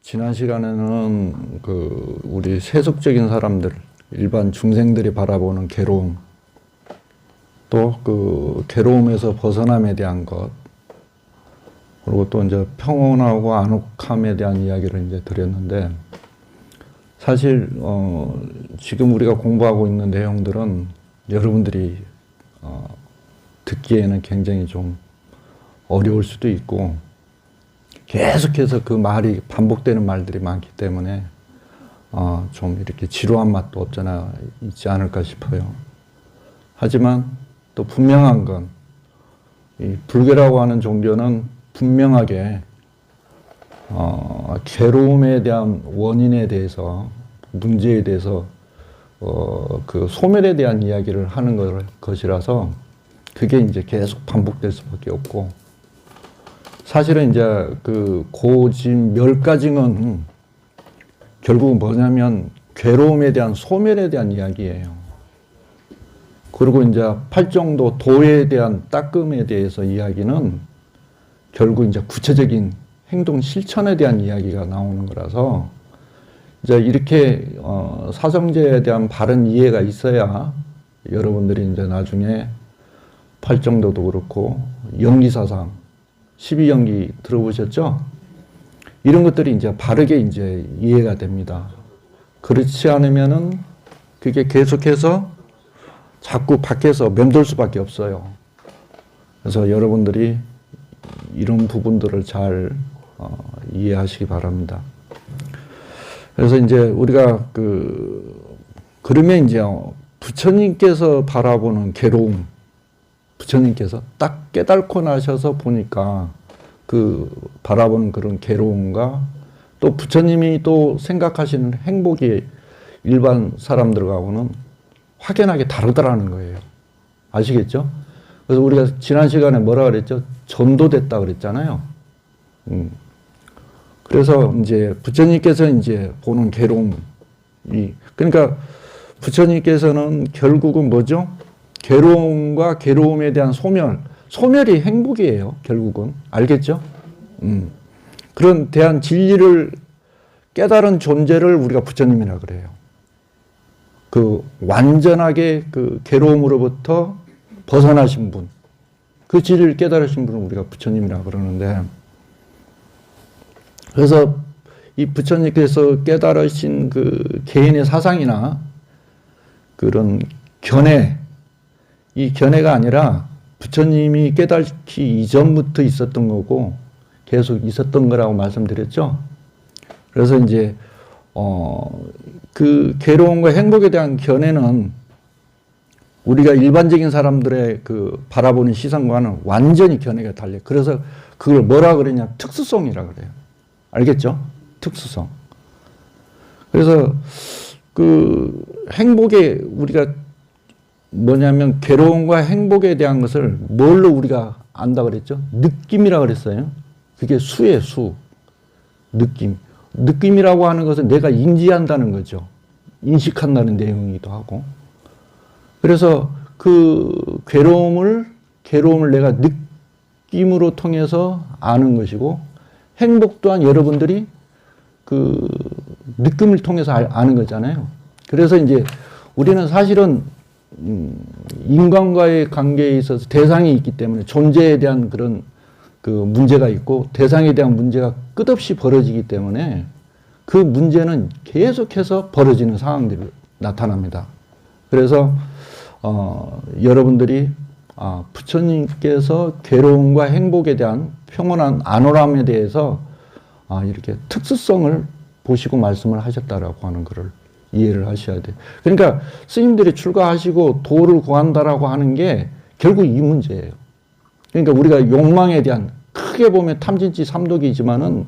지난 시간에는 우리 세속적인 사람들, 일반 중생들이 바라보는 괴로움, 또 그 괴로움에서 벗어남에 대한 것, 그리고 또 이제 평온하고 안혹함에 대한 이야기를 이제 드렸는데, 사실 지금 우리가 공부하고 있는 내용들은 여러분들이 듣기에는 굉장히 좀 어려울 수도 있고, 계속해서 그 말이 반복되는 말들이 많기 때문에 좀 이렇게 지루한 맛도 없잖아 있지 않을까 싶어요. 하지만 또 분명한 건 이 불교라고 하는 종교는 분명하게 괴로움에 대한 원인에 대해서, 문제에 대해서 그 소멸에 대한 이야기를 하는 것이라서 그게 이제 계속 반복될 수밖에 없고, 사실은 이제 그 고진멸가증은 결국은 뭐냐면 괴로움에 대한 소멸에 대한 이야기예요. 그리고 이제 팔정도 도에 대한 따끔에 대해서 이야기는 결국 이제 구체적인 행동 실천에 대한 이야기가 나오는 거라서, 이제 이렇게 사성제에 대한 바른 이해가 있어야 여러분들이 이제 나중에 팔정도도 그렇고 연기사상, 12연기 들어보셨죠? 이런 것들이 이제 바르게 이제 이해가 됩니다. 그렇지 않으면은 그게 계속해서 자꾸 밖에서 맴돌 수밖에 없어요. 그래서 여러분들이 이런 부분들을 잘 이해하시기 바랍니다. 그래서 이제 우리가 그러면 이제 부처님께서 바라보는 괴로움, 부처님께서 딱 깨닫고 나셔서 보니까 그 바라보는 그런 괴로움과 또 부처님이 또 생각하시는 행복이 일반 사람들하고는 확연하게 다르더라는 거예요. 아시겠죠? 그래서 우리가 지난 시간에 뭐라 그랬죠? 전도됐다 그랬잖아요. 그래서 이제 부처님께서 이제 보는 괴로움이, 그러니까 부처님께서는 결국은 뭐죠? 괴로움과 괴로움에 대한 소멸이 행복이에요, 결국은. 알겠죠? 그런 대한 진리를 깨달은 존재를 우리가 부처님이라 그래요. 그 완전하게 그 괴로움으로부터 벗어나신 분, 그 진리를 깨달으신 분을 우리가 부처님이라 그러는데, 그래서 이 부처님께서 깨달으신 그 개인의 사상이나 그런 견해, 이 견해가 아니라 부처님이 깨닫기 이전부터 있었던 거고 계속 있었던 거라고 말씀드렸죠. 그래서 이제 그 괴로움과 행복에 대한 견해는 우리가 일반적인 사람들의 그 바라보는 시선과는 완전히 견해가 달라요. 그래서 그걸 뭐라 그러냐? 특수성이라 그래요. 알겠죠? 특수성. 그래서 그 행복에 우리가 뭐냐면 괴로움과 행복에 대한 것을 뭘로 우리가 안다 그랬죠? 느낌이라 그랬어요. 그게 수예요, 수. 느낌. 느낌이라고 하는 것은 내가 인지한다는 거죠. 인식한다는 내용이기도 하고. 그래서 그 괴로움을 내가 느낌으로 통해서 아는 것이고, 행복 또한 여러분들이 그 느낌을 통해서 아는 거잖아요. 그래서 이제 우리는 사실은 인간과의 관계에 있어서 대상이 있기 때문에 존재에 대한 그런 그 문제가 있고 대상에 대한 문제가 끝없이 벌어지기 때문에 그 문제는 계속해서 벌어지는 상황들이 나타납니다. 그래서 여러분들이 부처님께서 괴로움과 행복에 대한 평온한 안오함에 대해서 이렇게 특수성을 보시고 말씀을 하셨다라고 하는 것을 이해를 하셔야 돼요. 그러니까 스님들이 출가하시고 도를 구한다라고 하는 게 결국 이 문제예요. 그러니까 우리가 욕망에 대한, 크게 보면 탐진치 삼독이지만은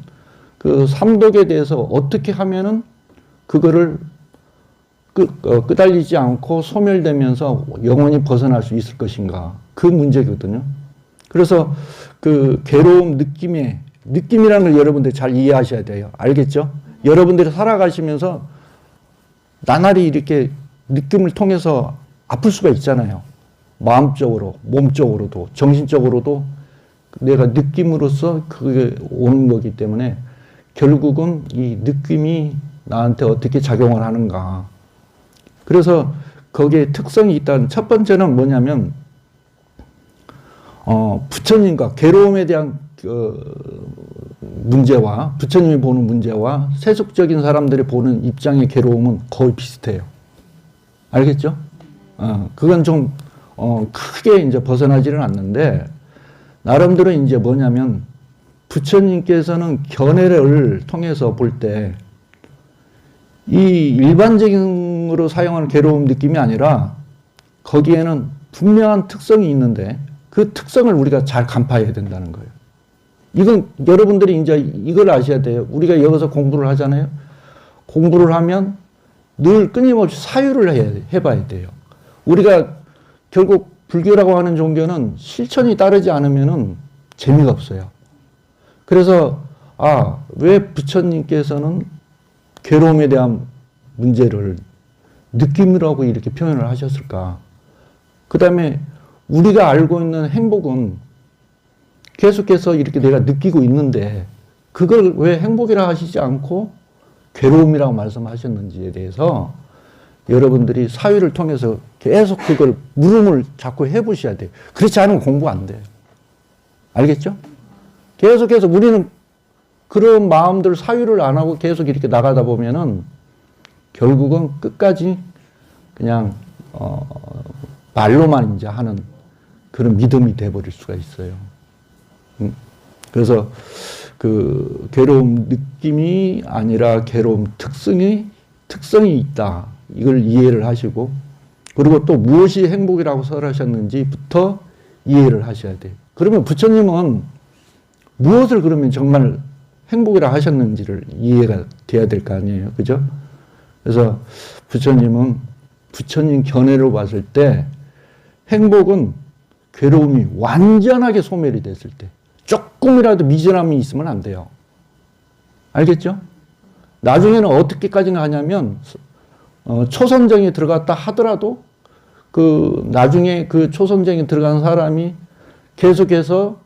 그 삼독에 대해서 어떻게 하면은 그거를 끄달리지 않고 소멸되면서 영원히 벗어날 수 있을 것인가, 그 문제거든요. 그래서 그 괴로움 느낌이라는 걸 여러분들이 잘 이해하셔야 돼요. 알겠죠? 여러분들이 살아가시면서 나날이 이렇게 느낌을 통해서 아플 수가 있잖아요. 마음적으로, 몸적으로도, 정신적으로도 내가 느낌으로써 그게 오는 거기 때문에 결국은 이 느낌이 나한테 어떻게 작용을 하는가. 그래서 거기에 특성이 있다는 첫 번째는 뭐냐면, 부처님과 괴로움에 대한 문제와 부처님이 보는 문제와 세속적인 사람들이 보는 입장의 괴로움은 거의 비슷해요. 알겠죠? 그건 좀, 크게 이제 벗어나지는 않는데, 나름대로 이제 뭐냐면, 부처님께서는 견해를 통해서 볼 때, 이 일반적으로 사용하는 괴로움 느낌이 아니라, 거기에는 분명한 특성이 있는데, 그 특성을 우리가 잘 간파해야 된다는 거예요. 이건 여러분들이 이제 이걸 아셔야 돼요. 우리가 여기서 공부를 하잖아요. 공부를 하면 늘 끊임없이 사유를 해봐야 돼요. 우리가 결국 불교라고 하는 종교는 실천이 따르지 않으면은 재미가 없어요. 그래서, 왜 부처님께서는 괴로움에 대한 문제를 느낌이라고 이렇게 표현을 하셨을까? 그 다음에 우리가 알고 있는 행복은 계속해서 이렇게 내가 느끼고 있는데 그걸 왜 행복이라 하시지 않고 괴로움이라고 말씀하셨는지에 대해서 여러분들이 사유를 통해서 계속 그걸 물음을 자꾸 해보셔야 돼요. 그렇지 않으면 공부 안 돼요. 알겠죠? 계속해서 우리는 그런 마음들 사유를 안 하고 계속 이렇게 나가다 보면은 결국은 끝까지 그냥 말로만 이제 하는 그런 믿음이 돼버릴 수가 있어요. 그래서 그 괴로움 느낌이 아니라 괴로움 특성이 있다. 이걸 이해를 하시고, 그리고 또 무엇이 행복이라고 설하셨는지부터 이해를 하셔야 돼요. 그러면 부처님은 무엇을 그러면 정말 행복이라 하셨는지를 이해가 돼야 될 거 아니에요. 그죠? 그래서 부처님은 부처님 견해로 봤을 때 행복은 괴로움이 완전하게 소멸이 됐을 때, 조금이라도 미진함이 있으면 안 돼요. 알겠죠? 나중에는 어떻게까지 가냐면 초선정에 들어갔다 하더라도 나중에 그 초선정에 들어간 사람이 계속해서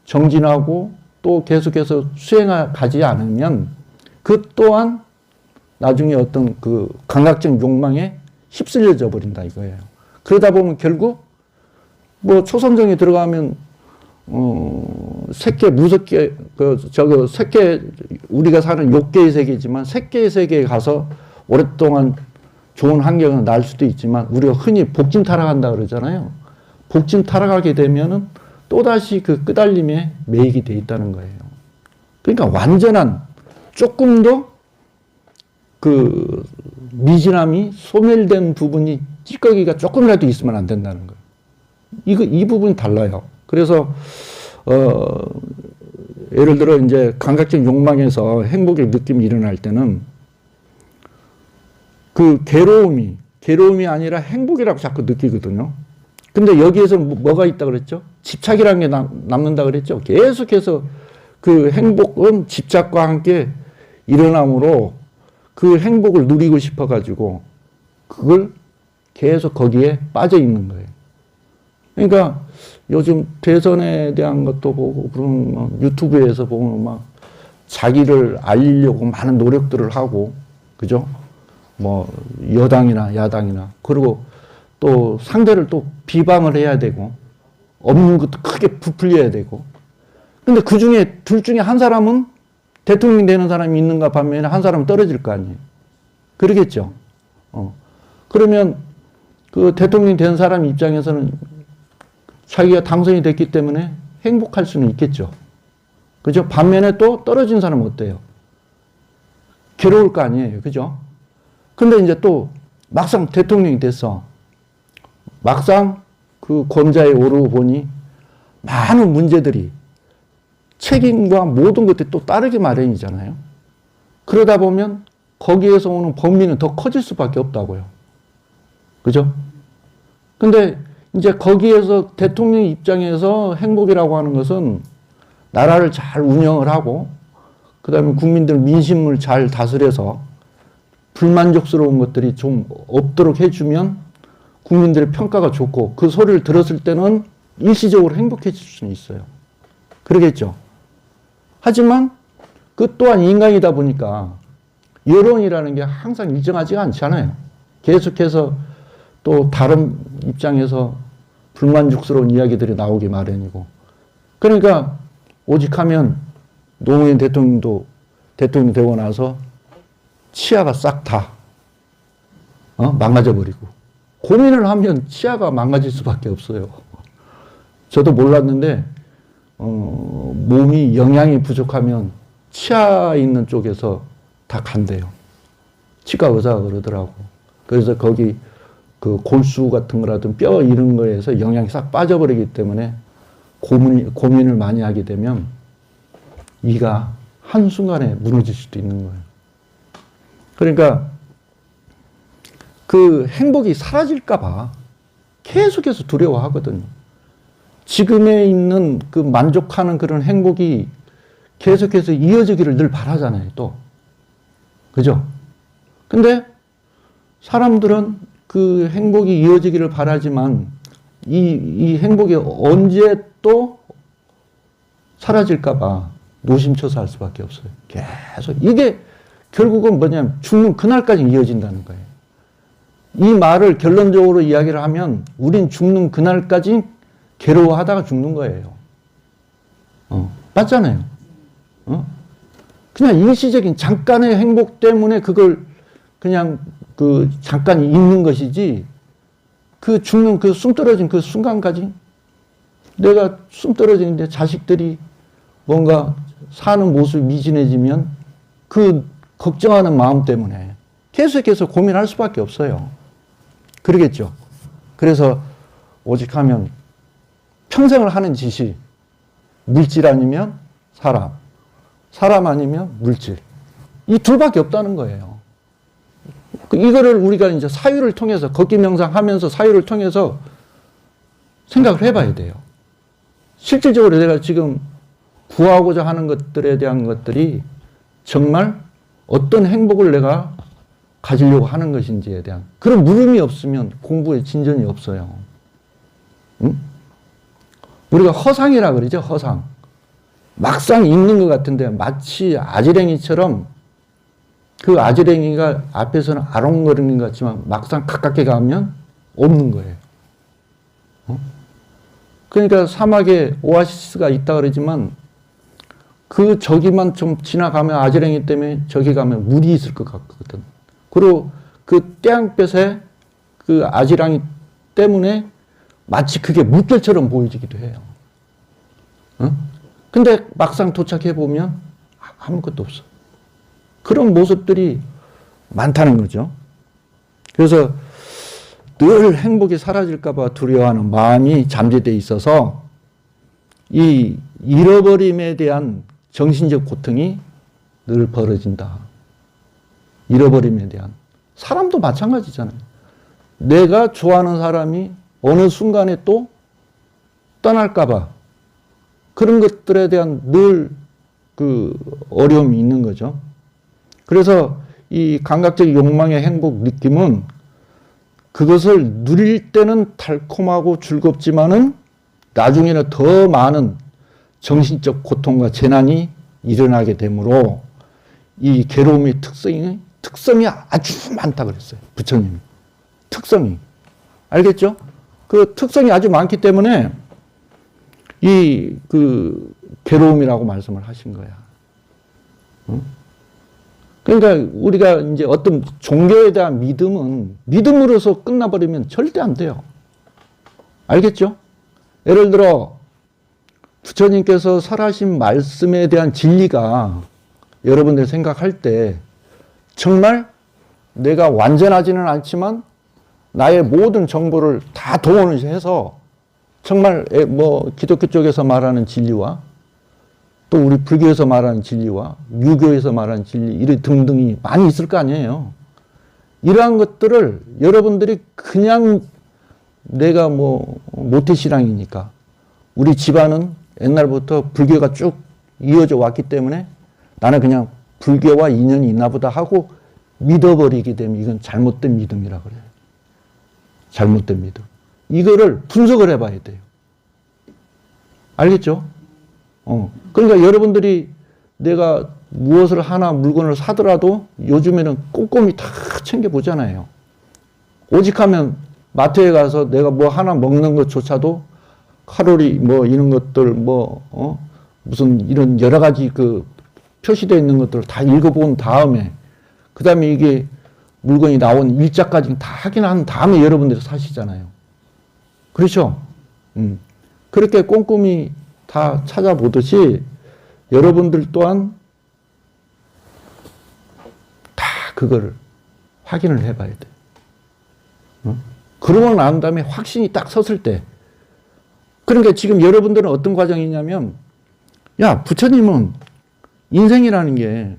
정진하고 또 계속해서 수행하지 않으면 그 또한 나중에 어떤 그 감각적 욕망에 휩쓸려져 버린다 이거예요. 그러다 보면 결국 뭐 초선정에 들어가면 색계 무색계 색계 우리가 사는 욕계의 세계지만 색계의 세계에 가서 오랫동안 좋은 환경을 날 수도 있지만 우리가 흔히 복진 타락한다 그러잖아요. 복진 타락하게 되면은 또다시 그 끄달림에 매이게 돼 있다는 거예요. 그러니까 완전한 조금도 그 미진함이 소멸된 부분이 찌꺼기가 조금이라도 있으면 안 된다는 거예요. 이 부분이 달라요. 그래서 예를 들어 이제 감각적 욕망에서 행복의 느낌이 일어날 때는 그 괴로움이 아니라 행복이라고 자꾸 느끼거든요. 근데 여기에서 뭐가 있다 그랬죠? 집착이라는 게 남는다 그랬죠? 계속해서 그 행복은 집착과 함께 일어남으로 그 행복을 누리고 싶어가지고 그걸 계속 거기에 빠져 있는 거예요. 그러니까 요즘 대선에 대한 것도 보고 그런 유튜브에서 보면 막 자기를 알리려고 많은 노력들을 하고, 그죠? 뭐 여당이나 야당이나, 그리고 또 상대를 또 비방을 해야 되고 없는 것도 크게 부풀려야 되고. 근데 그 중에 둘 중에 한 사람은 대통령이 되는 사람이 있는가 반면에 한 사람은 떨어질 거 아니에요. 그러겠죠. 그러면 그 대통령이 된 사람 입장에서는 자기가 당선이 됐기 때문에 행복할 수는 있겠죠. 그죠? 반면에 또 떨어진 사람은 어때요? 괴로울 거 아니에요. 그죠? 근데 이제 또 막상 대통령이 됐어. 막상 그 권좌에 오르고 보니 많은 문제들이 책임과 모든 것들이 또 따르기 마련이잖아요. 그러다 보면 거기에서 오는 범위는 더 커질 수밖에 없다고요. 그죠? 근데 이제 거기에서 대통령 입장에서 행복이라고 하는 것은 나라를 잘 운영을 하고, 그 다음에 국민들 민심을 잘 다스려서 불만족스러운 것들이 좀 없도록 해주면 국민들의 평가가 좋고 그 소리를 들었을 때는 일시적으로 행복해질 수는 있어요. 그러겠죠. 하지만 그 또한 인간이다 보니까 여론이라는 게 항상 일정하지가 않잖아요. 계속해서 또 다른 입장에서 불만족스러운 이야기들이 나오기 마련이고. 그러니까 오직하면 노무현 대통령도 대통령 되고 나서 치아가 싹 다 망가져버리고, 고민을 하면 치아가 망가질 수밖에 없어요. 저도 몰랐는데 몸이 영양이 부족하면 치아 있는 쪽에서 다 간대요. 치과 의사가 그러더라고. 그래서 거기 그 골수 같은 거라든 뼈 이런 거에서 영양이 싹 빠져버리기 때문에 고민을 많이 하게 되면 이가 한순간에 무너질 수도 있는 거예요. 그러니까 그 행복이 사라질까봐 계속해서 두려워하거든요. 지금에 있는 그 만족하는 그런 행복이 계속해서 이어지기를 늘 바라잖아요, 또. 그죠? 근데 사람들은 그 행복이 이어지기를 바라지만 이 행복이 언제 또 사라질까봐 노심초사할 수밖에 없어요. 계속. 이게 결국은 뭐냐면 죽는 그날까지 이어진다는 거예요. 이 말을 결론적으로 이야기를 하면 우린 죽는 그날까지 괴로워하다가 죽는 거예요. 맞잖아요. 그냥 일시적인 잠깐의 행복 때문에 그걸 그냥 그 잠깐 있는 것이지, 그 죽는 그 숨 떨어진 그 순간까지 내가 숨 떨어지는데 자식들이 뭔가 사는 모습이 미진해지면 그 걱정하는 마음 때문에 계속해서 고민할 수밖에 없어요. 그러겠죠. 그래서 오직하면 평생을 하는 짓이 물질 아니면 사람, 사람 아니면 물질. 이 둘밖에 없다는 거예요. 이거를 우리가 이제 사유를 통해서, 걷기 명상하면서 사유를 통해서 생각을 해봐야 돼요. 실질적으로 내가 지금 구하고자 하는 것들에 대한 것들이 정말 어떤 행복을 내가 가지려고 하는 것인지에 대한 그런 물음이 없으면 공부에 진전이 없어요. 응? 우리가 허상이라 그러죠, 허상. 막상 있는 것 같은데 마치 아지랭이처럼 그 아지랭이가 앞에서는 아롱거리는 것 같지만 막상 가깝게 가면 없는 거예요. 그러니까 사막에 오아시스가 있다 그러지만 그 저기만 좀 지나가면 아지랭이 때문에 저기 가면 물이 있을 것 같거든. 그리고 그 떼양볕에 그 아지랑이 때문에 마치 그게 물결처럼 보여지기도 해요. 근데 막상 도착해 보면 아무것도 없어. 그런 모습들이 많다는 거죠. 그래서 늘 행복이 사라질까봐 두려워하는 마음이 잠재되어 있어서 이 잃어버림에 대한 정신적 고통이 늘 벌어진다. 잃어버림에 대한. 사람도 마찬가지잖아요. 내가 좋아하는 사람이 어느 순간에 또 떠날까봐 그런 것들에 대한 늘 그 어려움이 있는 거죠. 그래서 이 감각적 욕망의 행복 느낌은 그것을 누릴 때는 달콤하고 즐겁지만은 나중에는 더 많은 정신적 고통과 재난이 일어나게 되므로 이 괴로움의 특성이 아주 많다 그랬어요. 부처님이. 특성이. 알겠죠? 그 특성이 아주 많기 때문에 이 그 괴로움이라고 말씀을 하신 거야. 그러니까 우리가 이제 어떤 종교에 대한 믿음은 믿음으로서 끝나버리면 절대 안 돼요. 알겠죠? 예를 들어 부처님께서 설하신 말씀에 대한 진리가 여러분들 생각할 때 정말 내가 완전하지는 않지만 나의 모든 정보를 다 동원을 해서 정말 뭐 기독교 쪽에서 말하는 진리와 또 우리 불교에서 말하는 진리와 유교에서 말하는 진리 이런 등등이 많이 있을 거 아니에요. 이러한 것들을 여러분들이 그냥 내가 뭐 모태신앙이니까 우리 집안은 옛날부터 불교가 쭉 이어져 왔기 때문에 나는 그냥 불교와 인연이 있나 보다 하고 믿어버리게 되면 이건 잘못된 믿음이라 그래요. 잘못된 믿음. 이거를 분석을 해봐야 돼요. 알겠죠? 그러니까 여러분들이 내가 무엇을 하나 물건을 사더라도 요즘에는 꼼꼼히 다 챙겨보잖아요. 오직 하면 마트에 가서 내가 뭐 하나 먹는 것조차도 칼로리 뭐 이런 것들 무슨 이런 여러 가지 그 표시되어 있는 것들을 다 읽어본 다음에 그 다음에 이게 물건이 나온 일자까지 다 확인한 다음에 여러분들이 사시잖아요. 그렇죠? 그렇게 꼼꼼히 다 찾아보듯이 여러분들 또한 다 그걸 확인을 해봐야 돼. 그러고 난 다음에 확신이 딱 섰을 때, 그러니까 지금 여러분들은 어떤 과정이냐면, 야, 부처님은 인생이라는 게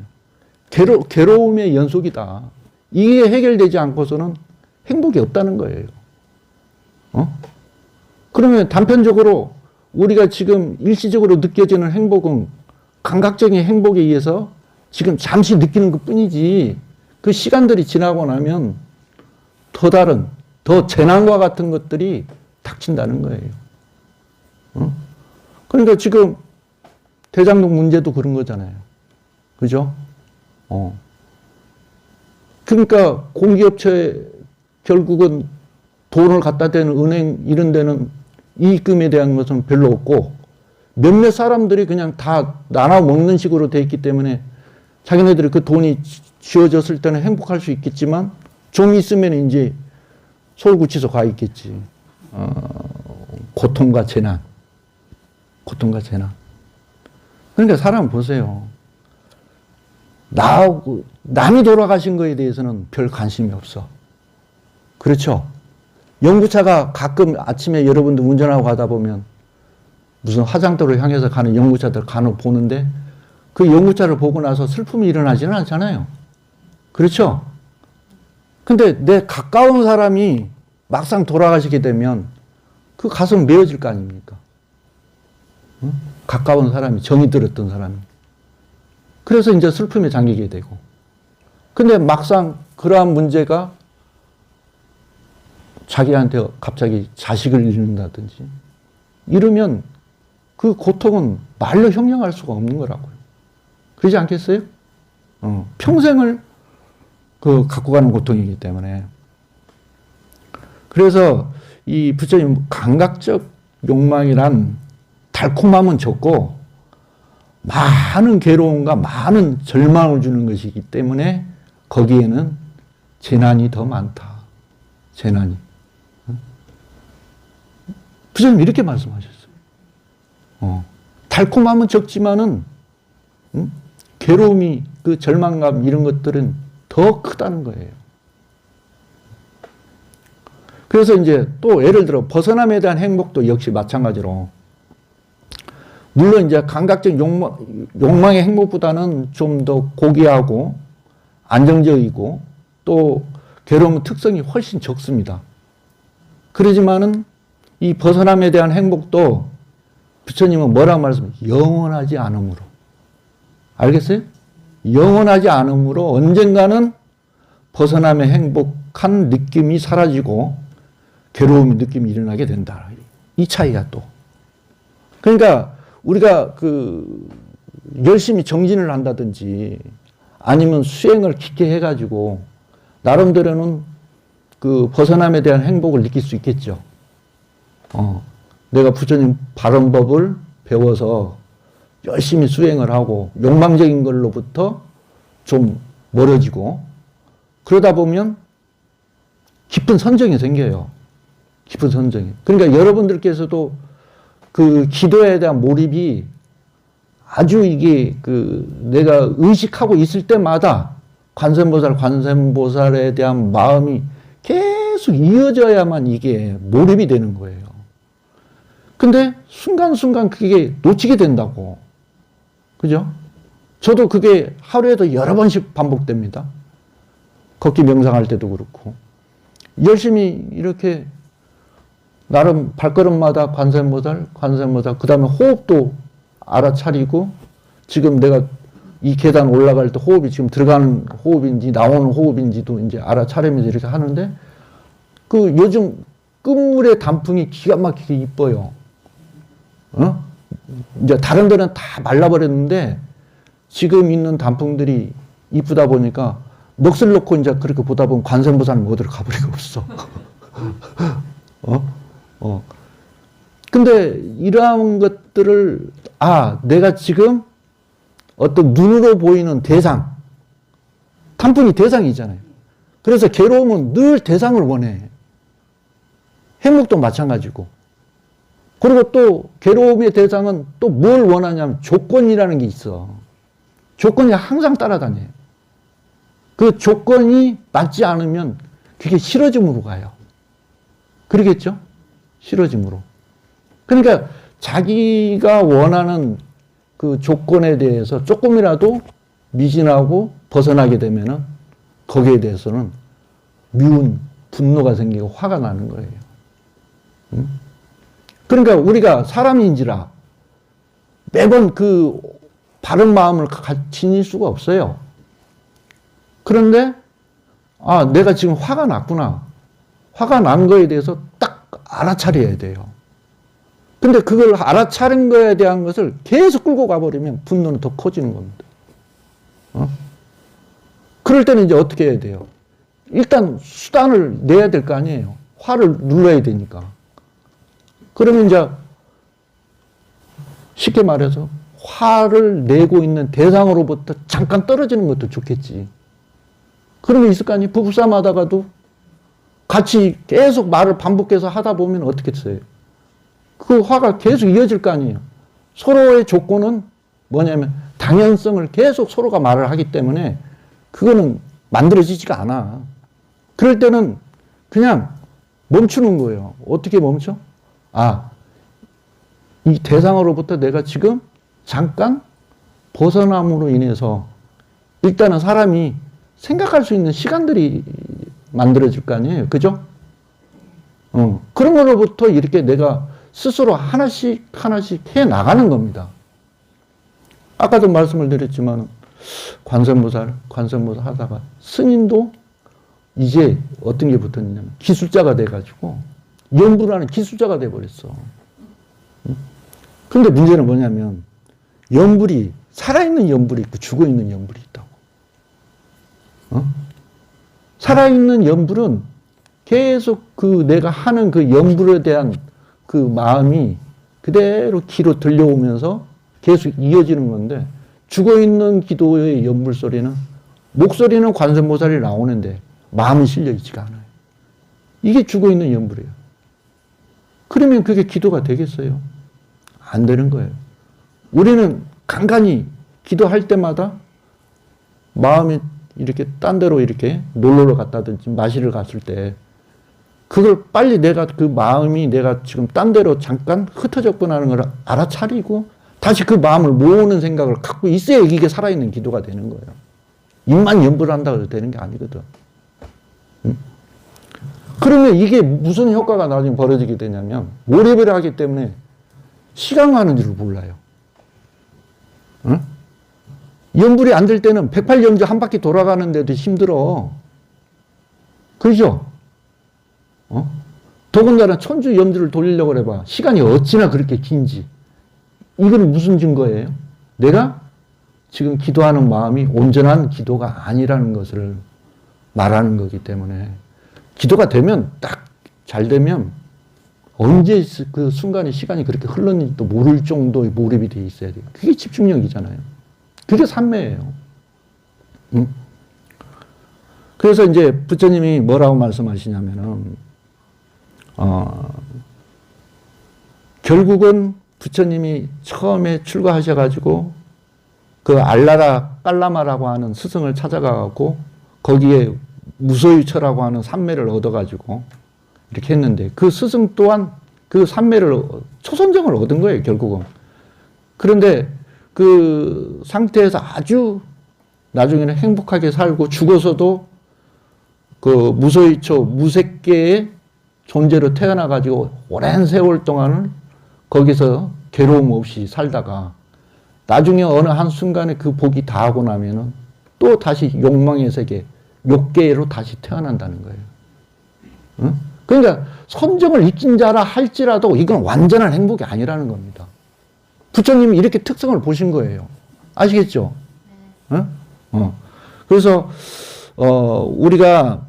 괴로움의 연속이다. 이게 해결되지 않고서는 행복이 없다는 거예요. 그러면 단편적으로 우리가 지금 일시적으로 느껴지는 행복은 감각적인 행복에 의해서 지금 잠시 느끼는 것 뿐이지, 그 시간들이 지나고 나면 더 다른, 더 재난과 같은 것들이 닥친다는 거예요. 그러니까 지금 대장동 문제도 그런 거잖아요. 그죠? 그러니까 공기업체 결국은 돈을 갖다 대는 은행 이런 데는 이익금에 대한 것은 별로 없고 몇몇 사람들이 그냥 다 나눠 먹는 식으로 돼 있기 때문에 자기네들이 그 돈이 쥐어졌을 때는 행복할 수 있겠지만 좀 있으면 이제 서울구치소 가 있겠지. 고통과 재난. 고통과 재난. 그러니까 사람 보세요. 나하고 남이 돌아가신 거에 대해서는 별 관심이 없어. 그렇죠? 연구차가 가끔 아침에 여러분들 운전하고 가다 보면 무슨 화장도를 향해서 가는 연구차들 간혹 보는데 그 연구차를 보고 나서 슬픔이 일어나지는 않잖아요. 그렇죠? 근데 내 가까운 사람이 막상 돌아가시게 되면 그 가슴 메어질 거 아닙니까? 응? 가까운 사람이, 정이 들었던 사람이. 그래서 이제 슬픔에 잠기게 되고. 근데 막상 그러한 문제가 자기한테 갑자기 자식을 잃는다든지 이러면 그 고통은 말로 형용할 수가 없는 거라고요. 그러지 않겠어요? 평생을 갖고 가는 고통이기 때문에. 그래서 이 부처님 감각적 욕망이란 달콤함은 적고 많은 괴로움과 많은 절망을 주는 것이기 때문에 거기에는 재난이 더 많다. 재난이. 부처님 이렇게 말씀하셨어요. 달콤함은 적지만은 괴로움이 그 절망감 이런 것들은 더 크다는 거예요. 그래서 이제 또 예를 들어 벗어남에 대한 행복도 역시 마찬가지로 물론 이제 감각적 욕망의 행복보다는 좀 더 고귀하고 안정적이고 또 괴로움의 특성이 훨씬 적습니다. 그러지만은 이 벗어남에 대한 행복도 부처님은 뭐라고 말씀해요? 영원하지 않음으로. 알겠어요? 영원하지 않음으로 언젠가는 벗어남의 행복한 느낌이 사라지고 괴로움의 느낌이 일어나게 된다. 이 차이가 또. 그러니까 우리가 열심히 정진을 한다든지 아니면 수행을 깊게 해가지고 나름대로는 그 벗어남에 대한 행복을 느낄 수 있겠죠. 내가 부처님 바른 법을 배워서 열심히 수행을 하고 욕망적인 걸로부터 좀 멀어지고 그러다 보면 깊은 선정이 생겨요. 깊은 선정이. 그러니까 여러분들께서도 그 기도에 대한 몰입이 아주 이게 내가 의식하고 있을 때마다 관세음보살에 대한 마음이 계속 이어져야만 이게 몰입이 되는 거예요. 근데 순간순간 그게 놓치게 된다고. 그죠? 저도 그게 하루에도 여러 번씩 반복됩니다. 걷기 명상할 때도 그렇고. 열심히 이렇게 나름 발걸음마다 관세음보살, 그 다음에 호흡도 알아차리고 지금 내가 이 계단 올라갈 때 호흡이 지금 들어가는 호흡인지 나오는 호흡인지도 이제 알아차리면서 이렇게 하는데 요즘 끝물의 단풍이 기가 막히게 이뻐요. 이제 다른 데는 다 말라버렸는데 지금 있는 단풍들이 이쁘다 보니까 넋을 놓고 이제 그렇게 보다 보면 관세음보살은 어디로 가버리고 없어. 근데 이러한 것들을, 내가 지금 어떤 눈으로 보이는 대상, 단풍이 대상이잖아요. 그래서 괴로움은 늘 대상을 원해. 행복도 마찬가지고. 그리고 또 괴로움의 대상은 또 뭘 원하냐면 조건이라는 게 있어. 조건이 항상 따라다녀요. 그 조건이 맞지 않으면 그게 싫어짐으로 가요. 그러겠죠? 싫어짐으로. 그러니까 자기가 원하는 그 조건에 대해서 조금이라도 미진하고 벗어나게 되면은 거기에 대해서는 미운 분노가 생기고 화가 나는 거예요. 응? 그러니까 우리가 사람인지라 매번 그 바른 마음을 지닐 수가 없어요. 그런데 내가 지금 화가 났구나. 화가 난 거에 대해서 딱 알아차려야 돼요. 근데 그걸 알아차린 거에 대한 것을 계속 끌고 가버리면 분노는 더 커지는 겁니다. 그럴 때는 이제 어떻게 해야 돼요? 일단 수단을 내야 될 거 아니에요. 화를 눌러야 되니까. 그러면 이제 쉽게 말해서 화를 내고 있는 대상으로부터 잠깐 떨어지는 것도 좋겠지. 그런 게 있을 거 아니에요? 부부싸움 하다가도 같이 계속 말을 반복해서 하다 보면 어떻겠어요? 그 화가 계속 이어질 거 아니에요? 서로의 조건은 뭐냐면 당연성을 계속 서로가 말을 하기 때문에 그거는 만들어지지가 않아. 그럴 때는 그냥 멈추는 거예요. 어떻게 멈춰? 이 대상으로부터 내가 지금 잠깐 벗어남으로 인해서 일단은 사람이 생각할 수 있는 시간들이 만들어질 거 아니에요. 그죠? 그런 거로부터 이렇게 내가 스스로 하나씩 해 나가는 겁니다. 아까도 말씀을 드렸지만 관세음보살 하다가 스님도 이제 어떤 게 붙었냐면 기술자가 돼가지고 연불하는 기술자가 돼버렸어. 근데 문제는 뭐냐면 연불이 살아있는 연불이 있고 죽어있는 연불이 있다고. 살아있는 연불은 계속 그 내가 하는 그 연불에 대한 그 마음이 그대로 귀로 들려오면서 계속 이어지는 건데 죽어있는 기도의 연불 소리는 목소리는 관세음보살이 나오는데 마음이 실려있지가 않아요. 이게 죽어있는 연불이에요. 그러면 그게 기도가 되겠어요? 안 되는 거예요. 우리는 간간히 기도할 때마다 마음이 이렇게 딴 데로 이렇게 놀러를 갔다든지 마시를 갔을 때 그걸 빨리 내가 그 마음이 내가 지금 딴 데로 잠깐 흩어졌구나 하는 걸 알아차리고 다시 그 마음을 모으는 생각을 갖고 있어야 이게 살아있는 기도가 되는 거예요. 입만 연불한다고 해서 되는 게 아니거든. 그러면 이게 무슨 효과가 나중에 벌어지게 되냐면 몰입을 하기 때문에 시간 가는 줄을 몰라요. 연불이 안 될 때는 108연주 한 바퀴 돌아가는데도 힘들어. 그죠? 더군다나 천주 염주를 돌리려고 해봐. 시간이 어찌나 그렇게 긴지. 이건 무슨 증거예요? 내가 지금 기도하는 마음이 온전한 기도가 아니라는 것을 말하는 거기 때문에 기도가 되면 딱 잘 되면 언제 그 순간에 시간이 그렇게 흘렀는지도 모를 정도의 몰입이 돼 있어야 돼요. 그게 집중력이잖아요. 그게 삼매예요. 그래서 이제 부처님이 뭐라고 말씀하시냐면은 결국은 부처님이 처음에 출가하셔가지고 그 알라라 깔라마라고 하는 스승을 찾아가고 거기에 무소유처라고 하는 삼매를 얻어가지고 이렇게 했는데 그 스승 또한 그 삼매를 초선정을 얻은 거예요, 결국은. 그런데 그 상태에서 아주 나중에는 행복하게 살고 죽어서도 그 무소유처, 무색계의 존재로 태어나가지고 오랜 세월 동안은 거기서 괴로움 없이 살다가 나중에 어느 한순간에 그 복이 다 하고 나면은 또 다시 욕망의 세계, 욕계로 다시 태어난다는 거예요. 응? 그러니까 선정을 익힌 자라 할지라도 이건 완전한 행복이 아니라는 겁니다. 부처님이 이렇게 특성을 보신 거예요. 아시겠죠? 어? 그래서 우리가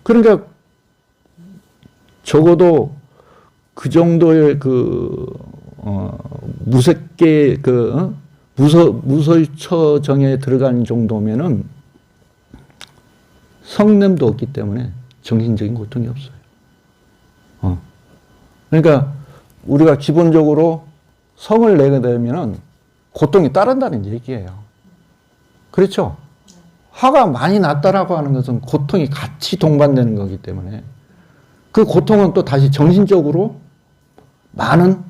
그러니까 적어도 그 정도의 무색계 무설처정에 들어간 정도면은 성냄도 없기 때문에 정신적인 고통이 없어요. 그러니까 우리가 기본적으로 성을 내게 되면은 고통이 따른다는 얘기예요. 그렇죠? 화가 많이 났다라고 하는 것은 고통이 같이 동반되는 거기 때문에 그 고통은 또 다시 정신적으로 많은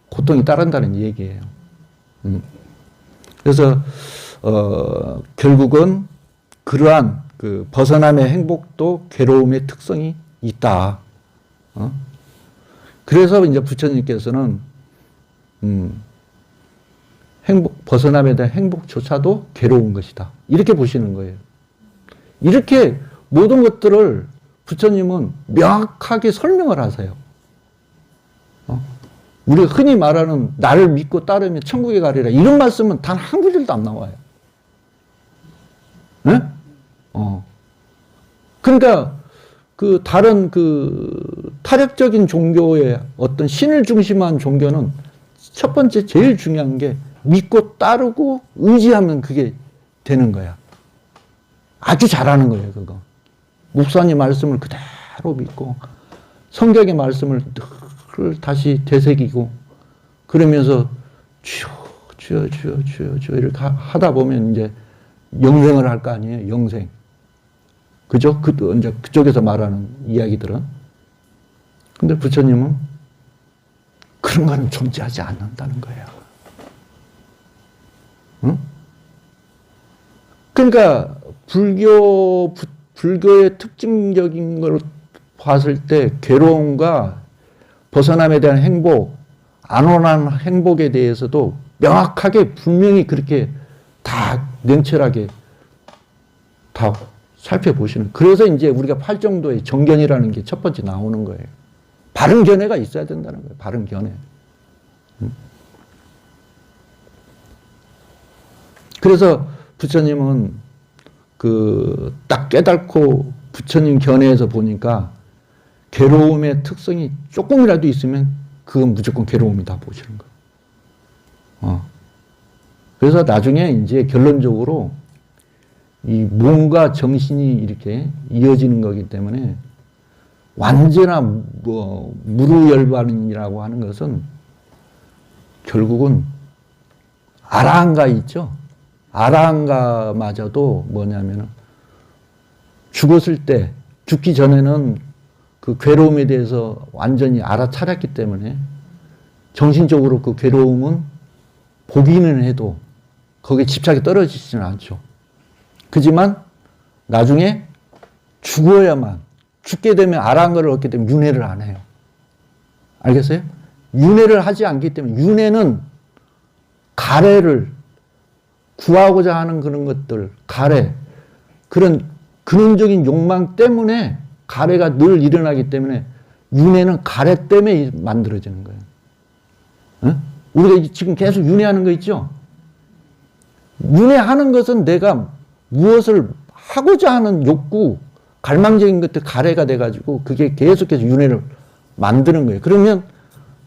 고통이 따른다는 얘기예요. 그래서 결국은 그러한 그 벗어남의 행복도 괴로움의 특성이 있다. 그래서 이제 부처님께서는 벗어남에 대한 행복조차도 괴로운 것이다. 이렇게 보시는 거예요. 이렇게 모든 것들을 부처님은 명확하게 설명을 하세요. 우리가 흔히 말하는 나를 믿고 따르면 천국에 가리라 이런 말씀은 단 한 구절도 안 나와요. 네? 그러니까 그 다른 그 타협적인 종교의 어떤 신을 중심한 종교는 첫 번째 제일 중요한 게 믿고 따르고 의지하면 그게 되는 거야. 아주 잘하는 거예요, 그거. 목사님 말씀을 그대로 믿고 성경의 말씀을 늘 다시 되새기고 그러면서 주여 주여 주여 주여 주여 이렇게 하다 보면 이제 영생을 할 거 아니에요, 영생. 그죠? 이제 그쪽에서 말하는 이야기들은. 근데 부처님은 그런 거는 존재하지 않는다는 거예요. 응? 그러니까 불교의 특징적인 걸 봤을 때 괴로움과 벗어남에 대한 행복, 안온한 행복에 대해서도 명확하게 분명히 그렇게 다 냉철하게 다 살펴보시는. 그래서 이제 우리가 팔정도의 정견이라는 게 첫 번째 나오는 거예요. 바른 견해가 있어야 된다는 거예요. 바른 견해. 그래서 부처님은 딱 깨닫고 부처님 견해에서 보니까 괴로움의 특성이 조금이라도 있으면 그건 무조건 괴로움이다 보시는 거예요. 그래서 나중에 이제 결론적으로 이 몸과 정신이 이렇게 이어지는 거기 때문에 완전한 무루열반이라고 하는 것은 결국은 아라한가 있죠. 아라한가마저도 뭐냐면은 죽었을 때, 죽기 전에는 그 괴로움에 대해서 완전히 알아차렸기 때문에 정신적으로 그 괴로움은 보기는 해도 거기에 집착이 떨어지지는 않죠. 그지만 나중에 죽어야만, 죽게 되면 아라한가를 얻게 되면 윤회를 안 해요. 알겠어요? 윤회를 하지 않기 때문에 윤회는 가래를 구하고자 하는 그런 것들, 가래, 그런 근원적인 욕망 때문에 가래가 늘 일어나기 때문에 윤회는 가래 때문에 만들어지는 거예요. 어? 우리가 지금 계속 윤회하는 거 있죠? 윤회하는 것은 내가 무엇을 하고자 하는 욕구, 갈망적인 것들 가래가 돼가지고 그게 계속해서 윤회를 만드는 거예요. 그러면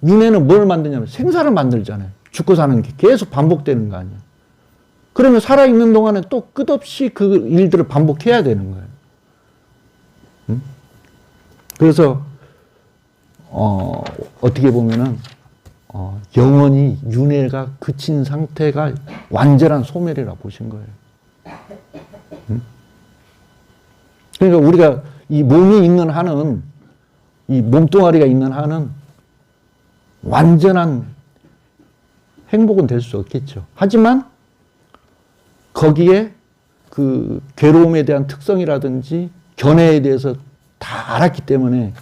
윤회는 뭘 만드냐면 생사를 만들잖아요. 죽고 사는 게 계속 반복되는 거 아니에요. 그러면 살아있는 동안에 또 끝없이 그 일들을 반복해야 되는 거예요. 그래서 어떻게 보면은 영원히 윤회가 그친 상태가 완전한 소멸이라 보신 거예요. 그러니까 우리가 이 몸이 있는 한은, 이 몸뚱아리가 있는 한은 완전한 행복은 될 수 없겠죠. 하지만 거기에 그 괴로움에 대한 특성이라든지 견해에 대해서 다 알았기 때문에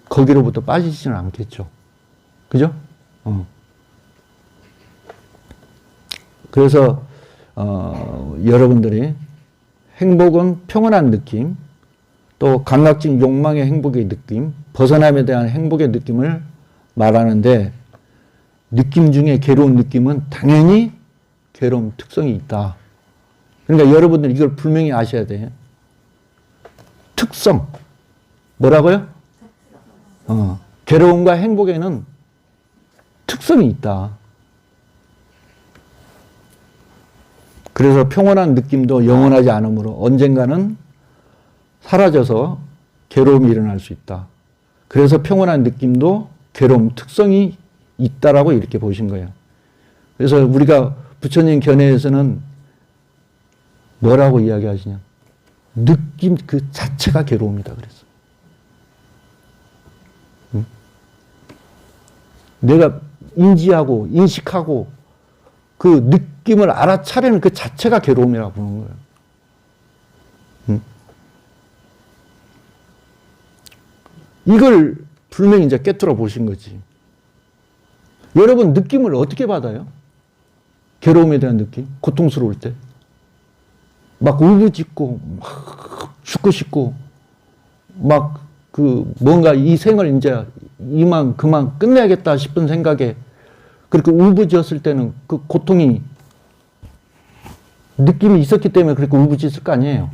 거기로부터 빠지지는 않겠죠. 그죠? 그래서 여러분들이 행복은 평온한 느낌, 또 감각적 욕망의 행복의 느낌, 벗어남에 대한 행복의 느낌을 말하는데 느낌 중에 괴로운 느낌은 당연히 괴로움 특성이 있다. 그러니까 여러분들 이걸 분명히 아셔야 돼. 특성. 뭐라고요? 괴로움과 행복에는 특성이 있다. 그래서 평온한 느낌도 영원하지 않으므로 언젠가는 사라져서 괴로움이 일어날 수 있다. 그래서 평온한 느낌도 괴로움 특성이 있다라고 이렇게 보신 거예요. 그래서 우리가 부처님 견해에서는 뭐라고 이야기하시냐? 느낌 그 자체가 괴로움이다 그랬어. 응? 내가 인지하고 인식하고 그 느낌을 알아차리는 그 자체가 괴로움이라고 보는 거예요. 응? 이걸 분명히 이제 꿰뚫어 보신 거지. 여러분 느낌을 어떻게 받아요? 괴로움에 대한 느낌? 고통스러울 때? 막 울부짖고, 막 죽고 싶고, 막 그 뭔가 이 생을 이제 이만 그만 끝내야겠다 싶은 생각에 그렇게 울부짖었을 때는 그 고통이 느낌이 있었기 때문에 그렇게 울부짖을 거 아니에요.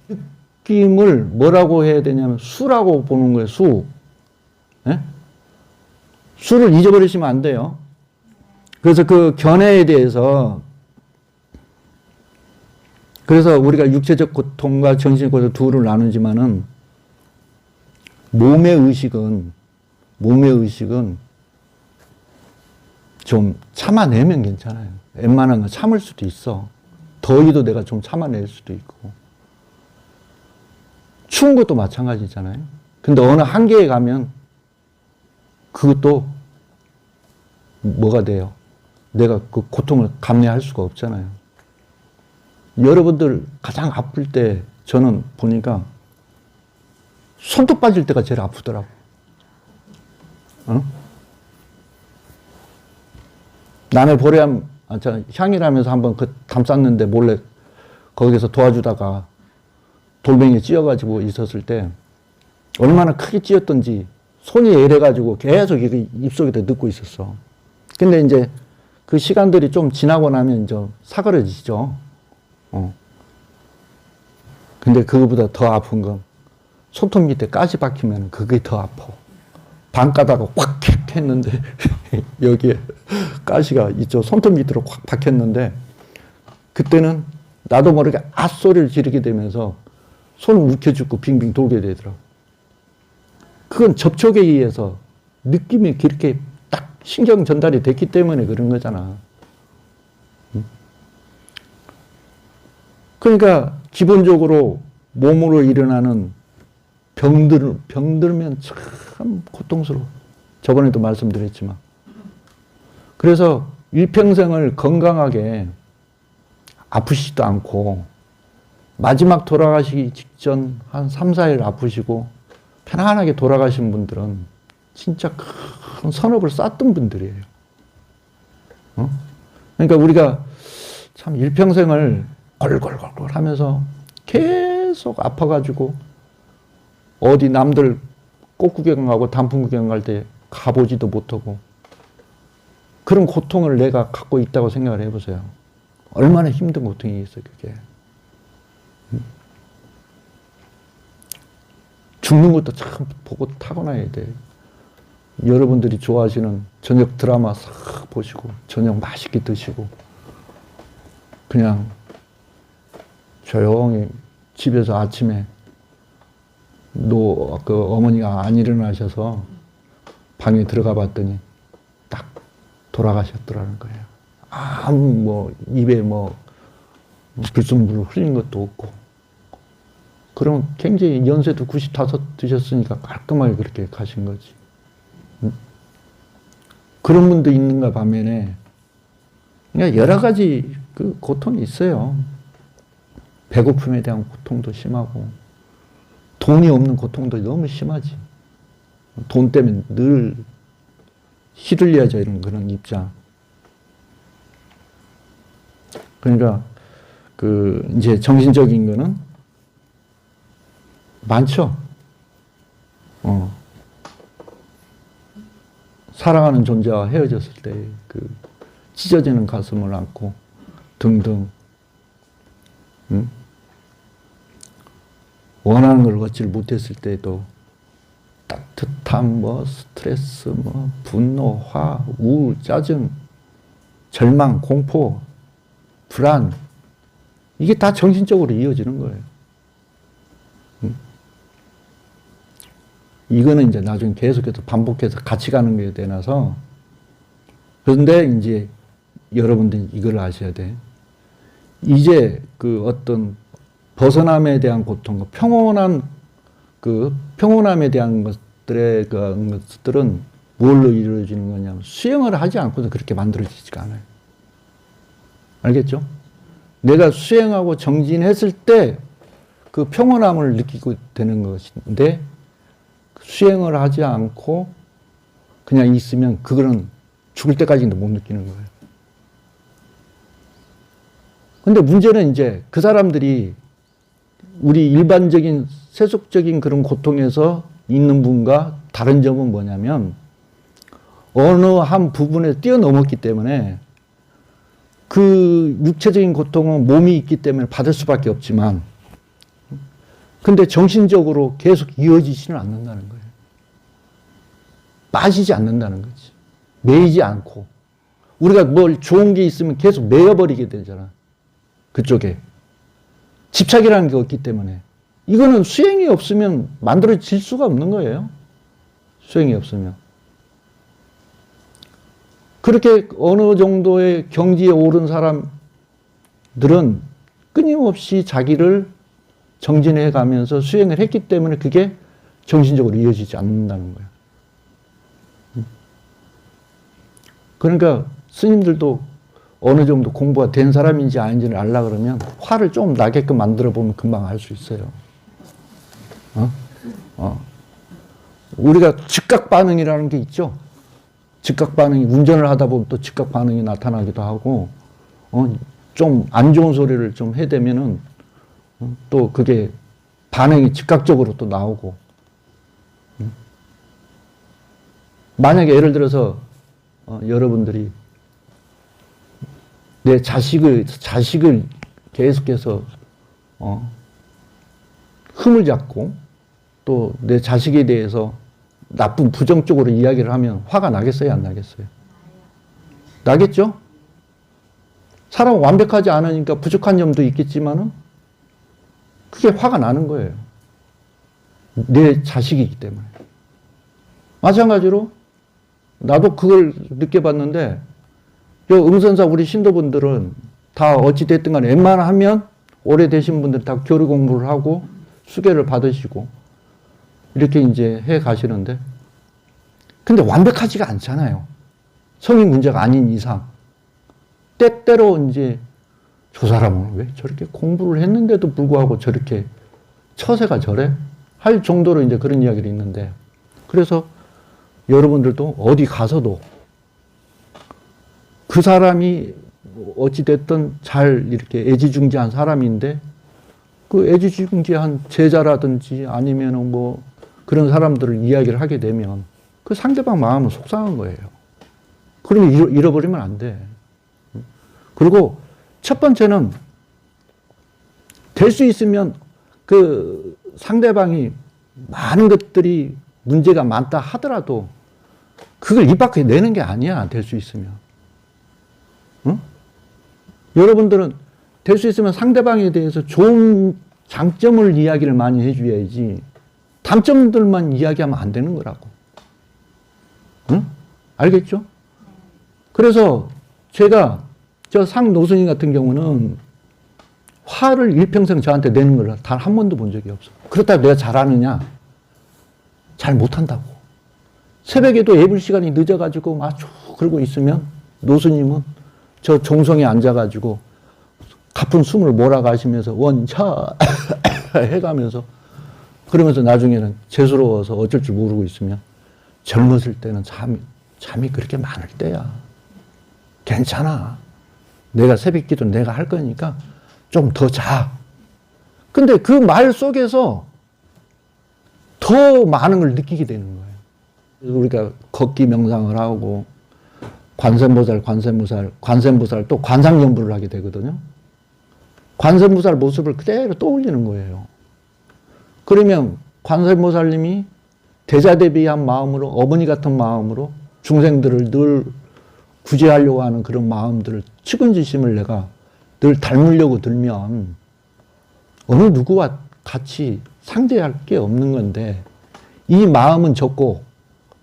느낌을 뭐라고 해야 되냐면 수라고 보는 거예요. 수. 예? 수를 잊어버리시면 안 돼요. 그래서 그 견해에 대해서 그래서 우리가 육체적 고통과 정신적 고통 둘을 나누지만은 몸의 의식은 좀 참아내면 괜찮아요. 웬만한 건 참을 수도 있어. 더위도 내가 좀 참아낼 수도 있고. 추운 것도 마찬가지잖아요. 근데 어느 한계에 가면 그것도 뭐가 돼요? 내가 그 고통을 감내할 수가 없잖아요. 여러분들 가장 아플 때 저는 보니까 손톱 빠질 때가 제일 아프더라고. 어? 남의 보람, 향이라면서 한번 그 담쌌는데 몰래 거기서 도와주다가 돌멩이에 찧어가지고 있었을 때 얼마나 크게 찧었던지 손이 애래가지고 계속 입속에다 넣고 있었어. 근데 이제 그 시간들이 좀 지나고 나면 이제 사그러지죠. 근데 그거보다 더 아픈 건 손톱 밑에 가시 박히면 그게 더 아파. 방 까다가 확 했는데 여기에 가시가 이쪽 손톱 밑으로 확 박혔는데 그때는 나도 모르게 앗소리를 지르게 되면서 손을 움켜쥐고 빙빙 돌게 되더라고. 그건 접촉에 의해서 느낌이 그렇게 딱 신경 전달이 됐기 때문에 그런 거잖아. 그러니까 기본적으로 몸으로 일어나는 병들면 참 고통스러워. 저번에도 말씀드렸지만. 그래서 일평생을 건강하게 아프시지도 않고 마지막 돌아가시기 직전 한 3, 4일 아프시고 편안하게 돌아가신 분들은 진짜 큰 선업을 쌓던 분들이에요. 그러니까 우리가 참 일평생을 골골골골 하면서 계속 아파가지고 어디 남들 꽃 구경 가고 단풍 구경 갈 때 가보지도 못하고 그런 고통을 내가 갖고 있다고 생각을 해보세요. 얼마나 힘든 고통이 있어요, 그게. 죽는 것도 참 보고 타고나야 돼. 여러분들이 좋아하시는 저녁 드라마 싹 보시고 저녁 맛있게 드시고 그냥 조용히 집에서 아침에 그 어머니가 안 일어나셔서 방에 들어가 봤더니 딱 돌아가셨더라는 거예요. 아무 입에 불순물을 흘린 것도 없고. 그럼 굉장히 연세도 95 드셨으니까 깔끔하게 그렇게 가신 거지. 그런 분도 있는가 반면에 그러니까 여러 가지 그 고통이 있어요. 배고픔에 대한 고통도 심하고 돈이 없는 고통도 너무 심하지. 돈 때문에 늘 휘둘려져 이런 그런 입장. 그러니까 이제 정신적인 거는 많죠. 사랑하는 존재와 헤어졌을 때 찢어지는 가슴을 안고 등등. 응? 원하는 걸 얻지 못했을 때도 따뜻함, 뭐 스트레스, 뭐 분노, 화, 우울, 짜증, 절망, 공포, 불안, 이게 다 정신적으로 이어지는 거예요. 응? 이거는 이제 나중에 계속해서 반복해서 같이 가는 게 되나서. 그런데 이제 여러분들이 이걸 아셔야 돼. 이제 그 어떤 벗어남에 대한 고통, 평온함에 대한 것들은 뭘로 이루어지는 거냐면 수행을 하지 않고도 그렇게 만들어지지가 않아요. 알겠죠? 내가 수행하고 정진했을 때 그 평온함을 느끼고 되는 것인데, 수행을 하지 않고 그냥 있으면 그거는 죽을 때까지도 못 느끼는 거예요. 근데 문제는 이제 그 사람들이 우리 일반적인 세속적인 그런 고통에서 있는 분과 다른 점은 뭐냐면, 어느 한 부분에 뛰어넘었기 때문에 그 육체적인 고통은 몸이 있기 때문에 받을 수밖에 없지만, 근데 정신적으로 계속 이어지지는 않는다는 거예요. 빠지지 않는다는 거지. 매이지 않고. 우리가 뭘 좋은 게 있으면 계속 매여버리게 되잖아. 그쪽에. 집착이라는 게 없기 때문에. 이거는 수행이 없으면 만들어질 수가 없는 거예요. 수행이 없으면. 그렇게 어느 정도의 경지에 오른 사람들은 끊임없이 자기를 정진해 가면서 수행을 했기 때문에 그게 정신적으로 이어지지 않는다는 거예요. 그러니까 스님들도 어느 정도 공부가 된 사람인지 아닌지를 알라 그러면 화를 좀 나게끔 만들어 보면 금방 알 수 있어요. 우리가 즉각 반응이라는 게 있죠. 즉각 반응이, 운전을 하다 보면 또 즉각 반응이 나타나기도 하고, 좀 안 좋은 소리를 좀 해대면은 또 그게 반응이 즉각적으로 또 나오고. 만약에 예를 들어서 여러분들이 내 자식을 계속해서 흠을 잡고 또 내 자식에 대해서 나쁜 부정적으로 이야기를 하면 화가 나겠어요, 안 나겠어요? 나겠죠? 사람은 완벽하지 않으니까 부족한 점도 있겠지만은 그게 화가 나는 거예요. 내 자식이기 때문에. 마찬가지로 나도 그걸 느껴봤는데, 음선사 우리 신도분들은 다 어찌됐든 간에 웬만하면 오래되신 분들 다 교리 공부를 하고 수계를 받으시고 이렇게 이제 해 가시는데, 근데 완벽하지가 않잖아요. 성인 문제가 아닌 이상. 때때로 이제 저 사람은 왜 저렇게 공부를 했는데도 불구하고 저렇게 처세가 저래? 할 정도로 이제 그런 이야기를 있는데, 그래서 여러분들도 어디 가서도 그 사람이 어찌됐든 잘 이렇게 애지중지한 사람인데, 그 애지중지한 제자라든지 아니면은 뭐 그런 사람들을 이야기를 하게 되면 그 상대방 마음은 속상한 거예요. 그러면 잃어버리면 안 돼. 그리고 첫 번째는 될 수 있으면 그 상대방이 많은 것들이 문제가 많다 하더라도 그걸 입 밖에 내는 게 아니야, 될 수 있으면. 응? 여러분들은 될 수 있으면 상대방에 대해서 좋은 장점을 이야기를 많이 해줘야지 단점들만 이야기하면 안 되는 거라고. 응? 알겠죠? 그래서 제가 저 상노선님 같은 경우는 화를 일평생 저한테 내는 걸 단 한 번도 본 적이 없어. 그렇다고 내가 잘하느냐? 잘 못한다고. 새벽에도 예불 시간이 늦어가지고 막 쭉 그러고 있으면 노스님은 저 종성에 앉아가지고 가쁜 숨을 몰아가시면서 원차 해가면서, 그러면서 나중에는 재수로워서 어쩔 줄 모르고 있으면, 젊었을 때는 잠이 그렇게 많을 때야. 괜찮아. 내가 새벽 기도 내가 할 거니까 좀 더 자. 근데 그 말 속에서 더 많은 걸 느끼게 되는 거예요. 우리가 걷기 명상을 하고 관세음보살 또 관상연부를 하게 되거든요. 관세음보살 모습을 그대로 떠올리는 거예요. 그러면 관세음보살님이 대자대비한 마음으로, 어머니 같은 마음으로 중생들을 늘 구제하려고 하는 그런 마음들을, 측은지심을 내가 늘 닮으려고 들면 어느 누구와 같이 상대할 게 없는 건데, 이 마음은 적고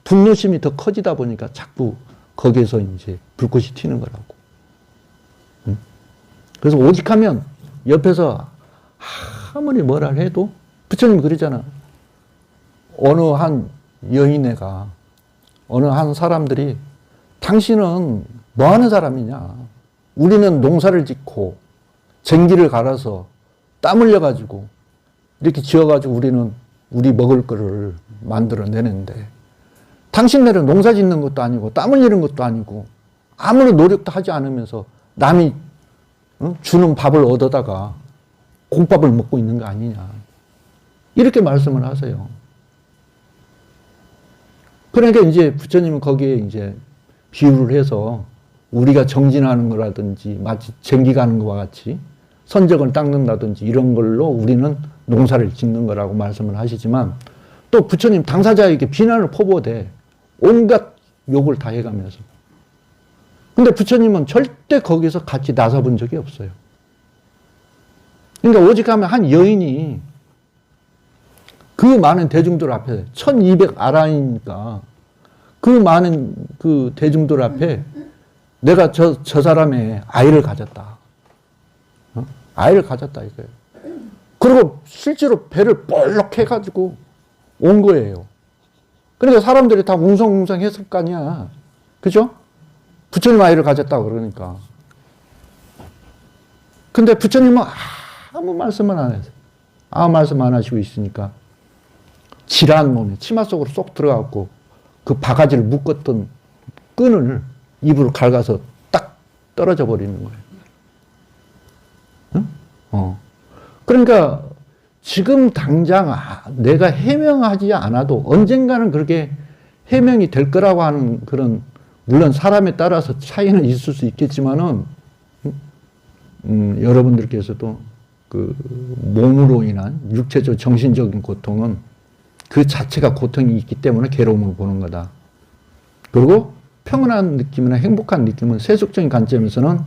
분노심이 더 커지다 보니까 자꾸 거기에서 이제 불꽃이 튀는 거라고. 그래서 오직하면 옆에서 아무리 뭐라 해도, 부처님이 그러잖아. 어느 한 여인애가, 어느 한 사람들이 당신은 뭐 하는 사람이냐. 우리는 농사를 짓고 쟁기를 갈아서 땀 흘려가지고 이렇게 지어가지고 우리는 우리 먹을 거를 만들어내는데, 당신네는 농사 짓는 것도 아니고 땀 흘리는 것도 아니고 아무런 노력도 하지 않으면서 남이 주는 밥을 얻어다가 공밥을 먹고 있는 거 아니냐. 이렇게 말씀을 하세요. 그러니까 이제 부처님은 거기에 이제 비유를 해서 우리가 정진하는 거라든지 마치 쟁기 가는 것과 같이 선적을 닦는다든지 이런 걸로 우리는 농사를 짓는 거라고 말씀을 하시지만, 또 부처님 당사자에게 비난을 포부대 온갖 욕을 다 해가면서. 근데 부처님은 절대 거기서 같이 나서본 적이 없어요. 그러니까 오직하면 한 여인이 그 많은 대중들 앞에, 1200 아라이니까 그 많은 그 대중들 앞에 내가 저 사람의 아이를 가졌다. 아이를 가졌다 이거예요. 그리고 실제로 배를 볼록 해가지고 온 거예요. 그러니까 사람들이 다 웅성웅성 했을 거 아니야. 그죠? 부처님 아이를 가졌다고 그러니까. 근데 부처님은 아무 말씀을 안 해서, 아무 말씀 안 하시고 있으니까 지라한 몸에 치마 속으로 쏙 들어가고 그 바가지를 묶었던 끈을 입으로 갉아서 딱 떨어져 버리는 거예요. 응? 그러니까 지금 당장 내가 해명하지 않아도 언젠가는 그렇게 해명이 될 거라고 하는 그런, 물론 사람에 따라서 차이는 있을 수 있겠지만은, 여러분들께서도 그 몸으로 인한 육체적 정신적인 고통은 그 자체가 고통이 있기 때문에 괴로움을 보는 거다. 그리고 평온한 느낌이나 행복한 느낌은 세속적인 관점에서는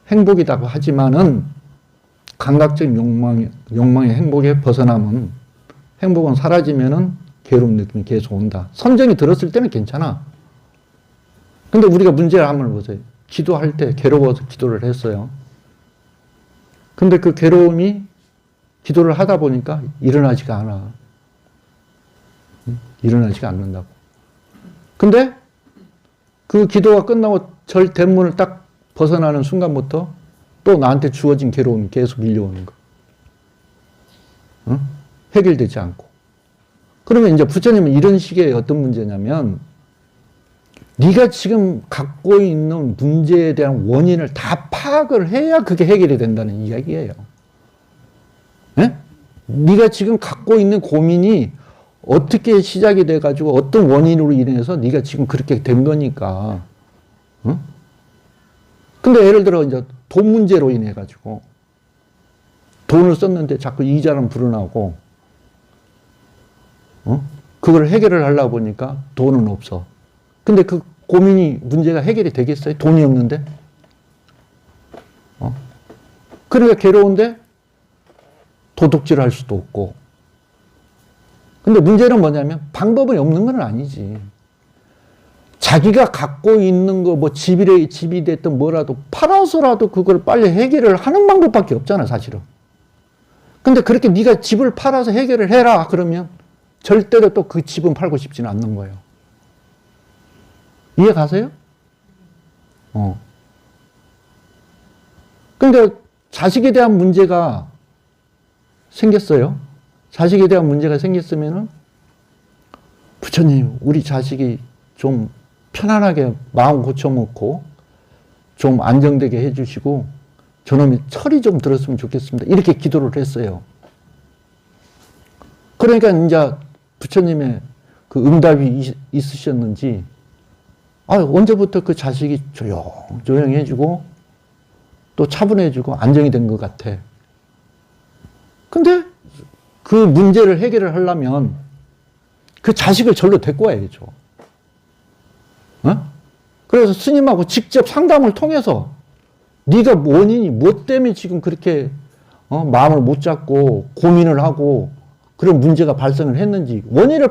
행복이라고 하지만은, 감각적 욕망의 행복에 벗어나면, 행복은 사라지면은 괴로운 느낌이 계속 온다. 선정이 들었을 때는 괜찮아. 근데 우리가 문제를 한번 보세요. 기도할 때 괴로워서 기도를 했어요. 근데 그 괴로움이 기도를 하다 보니까 일어나지가 않아. 일어나지가 않는다고. 근데 그 기도가 끝나고 절 대문을 딱 벗어나는 순간부터 또 나한테 주어진 괴로움이 계속 밀려오는 거. 해결되지 않고. 그러면 이제 부처님은 이런 식의 어떤 문제냐면, 네가 지금 갖고 있는 문제에 대한 원인을 다 파악을 해야 그게 해결이 된다는 이야기예요. 네? 네가 지금 갖고 있는 고민이 어떻게 시작이 돼가지고 어떤 원인으로 인해서 네가 지금 그렇게 된 거니까. 근데 예를 들어 이제 돈 문제로 인해 가지고 돈을 썼는데 자꾸 이자는 불어나고, 그걸 해결을 하려고 보니까 돈은 없어. 근데 그 고민이, 문제가 해결이 되겠어요? 돈이 없는데? 그러니까 괴로운데 도둑질을 할 수도 없고. 근데 문제는 뭐냐면 방법이 없는 건 아니지. 자기가 갖고 있는 거, 뭐 집이 됐든 뭐라도 팔아서라도 그걸 빨리 해결을 하는 방법밖에 없잖아, 사실은. 근데 그렇게 네가 집을 팔아서 해결을 해라 그러면 절대로 또 그 집은 팔고 싶지는 않는 거예요. 이해 가세요? 근데 자식에 대한 문제가 생겼어요. 자식에 대한 문제가 생겼으면은, 부처님, 우리 자식이 좀 편안하게 마음 고쳐먹고 좀 안정되게 해주시고 저놈이 철이 좀 들었으면 좋겠습니다. 이렇게 기도를 했어요. 그러니까 이제 부처님의 그 응답이 있으셨는지, 언제부터 그 자식이 조용해지고 또 차분해지고 안정이 된 것 같아. 근데 그 문제를 해결을 하려면 그 자식을 절로 데리고 와야죠. 그래서 스님하고 직접 상담을 통해서 네가 원인이 뭐 때문에 지금 그렇게 마음을 못 잡고 고민을 하고 그런 문제가 발생을 했는지 원인을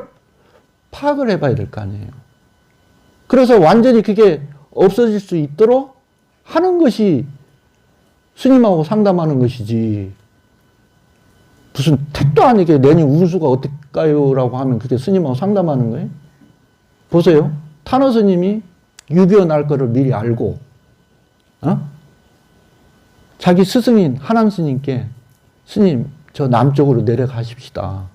파악을 해봐야 될 거 아니에요. 그래서 완전히 그게 없어질 수 있도록 하는 것이 스님하고 상담하는 것이지, 무슨 택도 아니게 내년 운수가 어떨까요? 라고 하면 그게 스님하고 상담하는 거예요? 보세요. 탄호 스님이 6.25 날 거를 미리 알고, 자기 스승인 하남 스님께 스님, 저 남쪽으로 내려가십시다.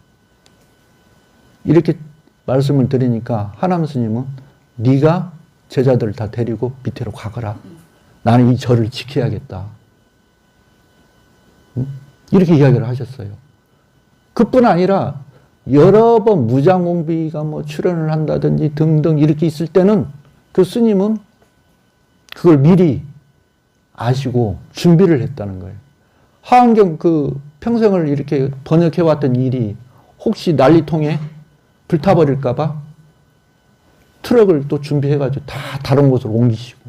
이렇게 말씀을 드리니까 하남 스님은 네가 제자들을 다 데리고 밑으로 가거라. 나는 이 절을 지켜야겠다. 이렇게 이야기를 하셨어요. 그뿐 아니라 여러 번 무장공비가 뭐 출연을 한다든지 등등 이렇게 있을 때는 그 스님은 그걸 미리 아시고 준비를 했다는 거예요. 하은경 그 평생을 이렇게 번역해왔던 일이 혹시 난리통에 불타버릴까봐 트럭을 또 준비해가지고 다 다른 곳으로 옮기시고,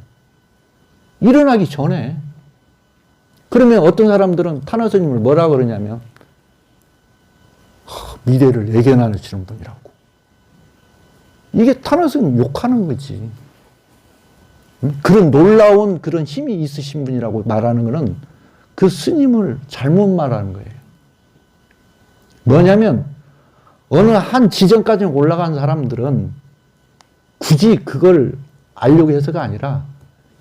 일어나기 전에. 그러면 어떤 사람들은 탄화 스님을 뭐라 그러냐면 미래를 예견하시는 분이라고. 이게 탄화 스님 욕하는 거지. 그런 놀라운 그런 힘이 있으신 분이라고 말하는 거는 그 스님을 잘못 말하는 거예요. 뭐냐면 어느 한 지점까지 올라간 사람들은 굳이 그걸 알려고 해서가 아니라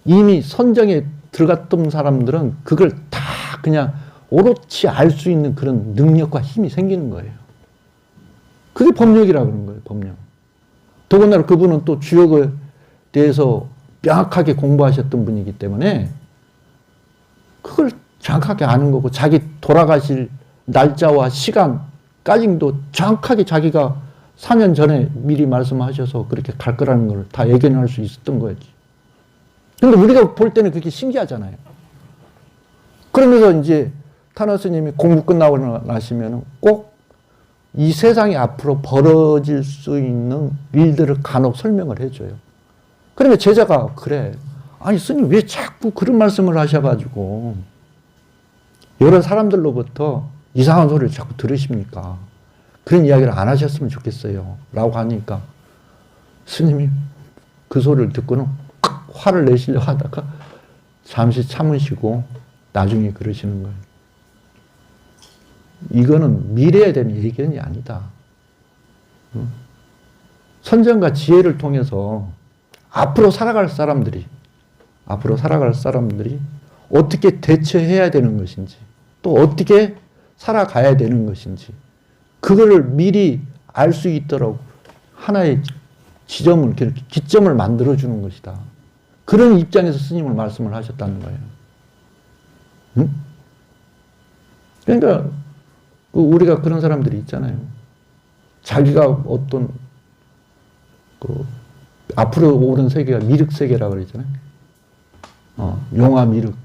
이미 선정에 들어갔던 사람들은 그걸 다 그냥 오롯이 알 수 있는 그런 능력과 힘이 생기는 거예요. 그게 법력이라고 그러는 거예요, 법력. 더군다나 그분은 또 주역에 대해서 명확하게 공부하셨던 분이기 때문에 그걸 정확하게 아는 거고, 자기 돌아가실 날짜와 시간까지도 정확하게 자기가 4년 전에 미리 말씀하셔서 그렇게 갈 거라는 걸 다 예견할 수 있었던 거지. 근데 우리가 볼 때는 그게 신기하잖아요. 그러면서 이제 탄화 스님이 공부 끝나고 나시면 꼭 이 세상에 앞으로 벌어질 수 있는 일들을 간혹 설명을 해줘요. 그러니까 제자가 그래. 아니 스님 왜 자꾸 그런 말씀을 하셔가지고 여러 사람들로부터 이상한 소리를 자꾸 들으십니까? 그런 이야기를 안 하셨으면 좋겠어요. 라고 하니까 스님이 그 소리를 듣고는 화를 내시려고 하다가 잠시 참으시고 나중에 그러시는 거예요. 이거는 미래에 대한 예견이 아니다. 선정과 지혜를 통해서 앞으로 살아갈 사람들이 어떻게 대처해야 되는 것인지, 또 어떻게 살아가야 되는 것인지, 그거를 미리 알 수 있도록 하나의 지점을, 기점을 만들어주는 것이다. 그런 입장에서 스님을 말씀을 하셨다는 거예요. 응? 그러니까 우리가 그런 사람들이 있잖아요. 자기가 어떤 앞으로 오는 세계가 미륵 세계라고 그러잖아요. 용화 미륵.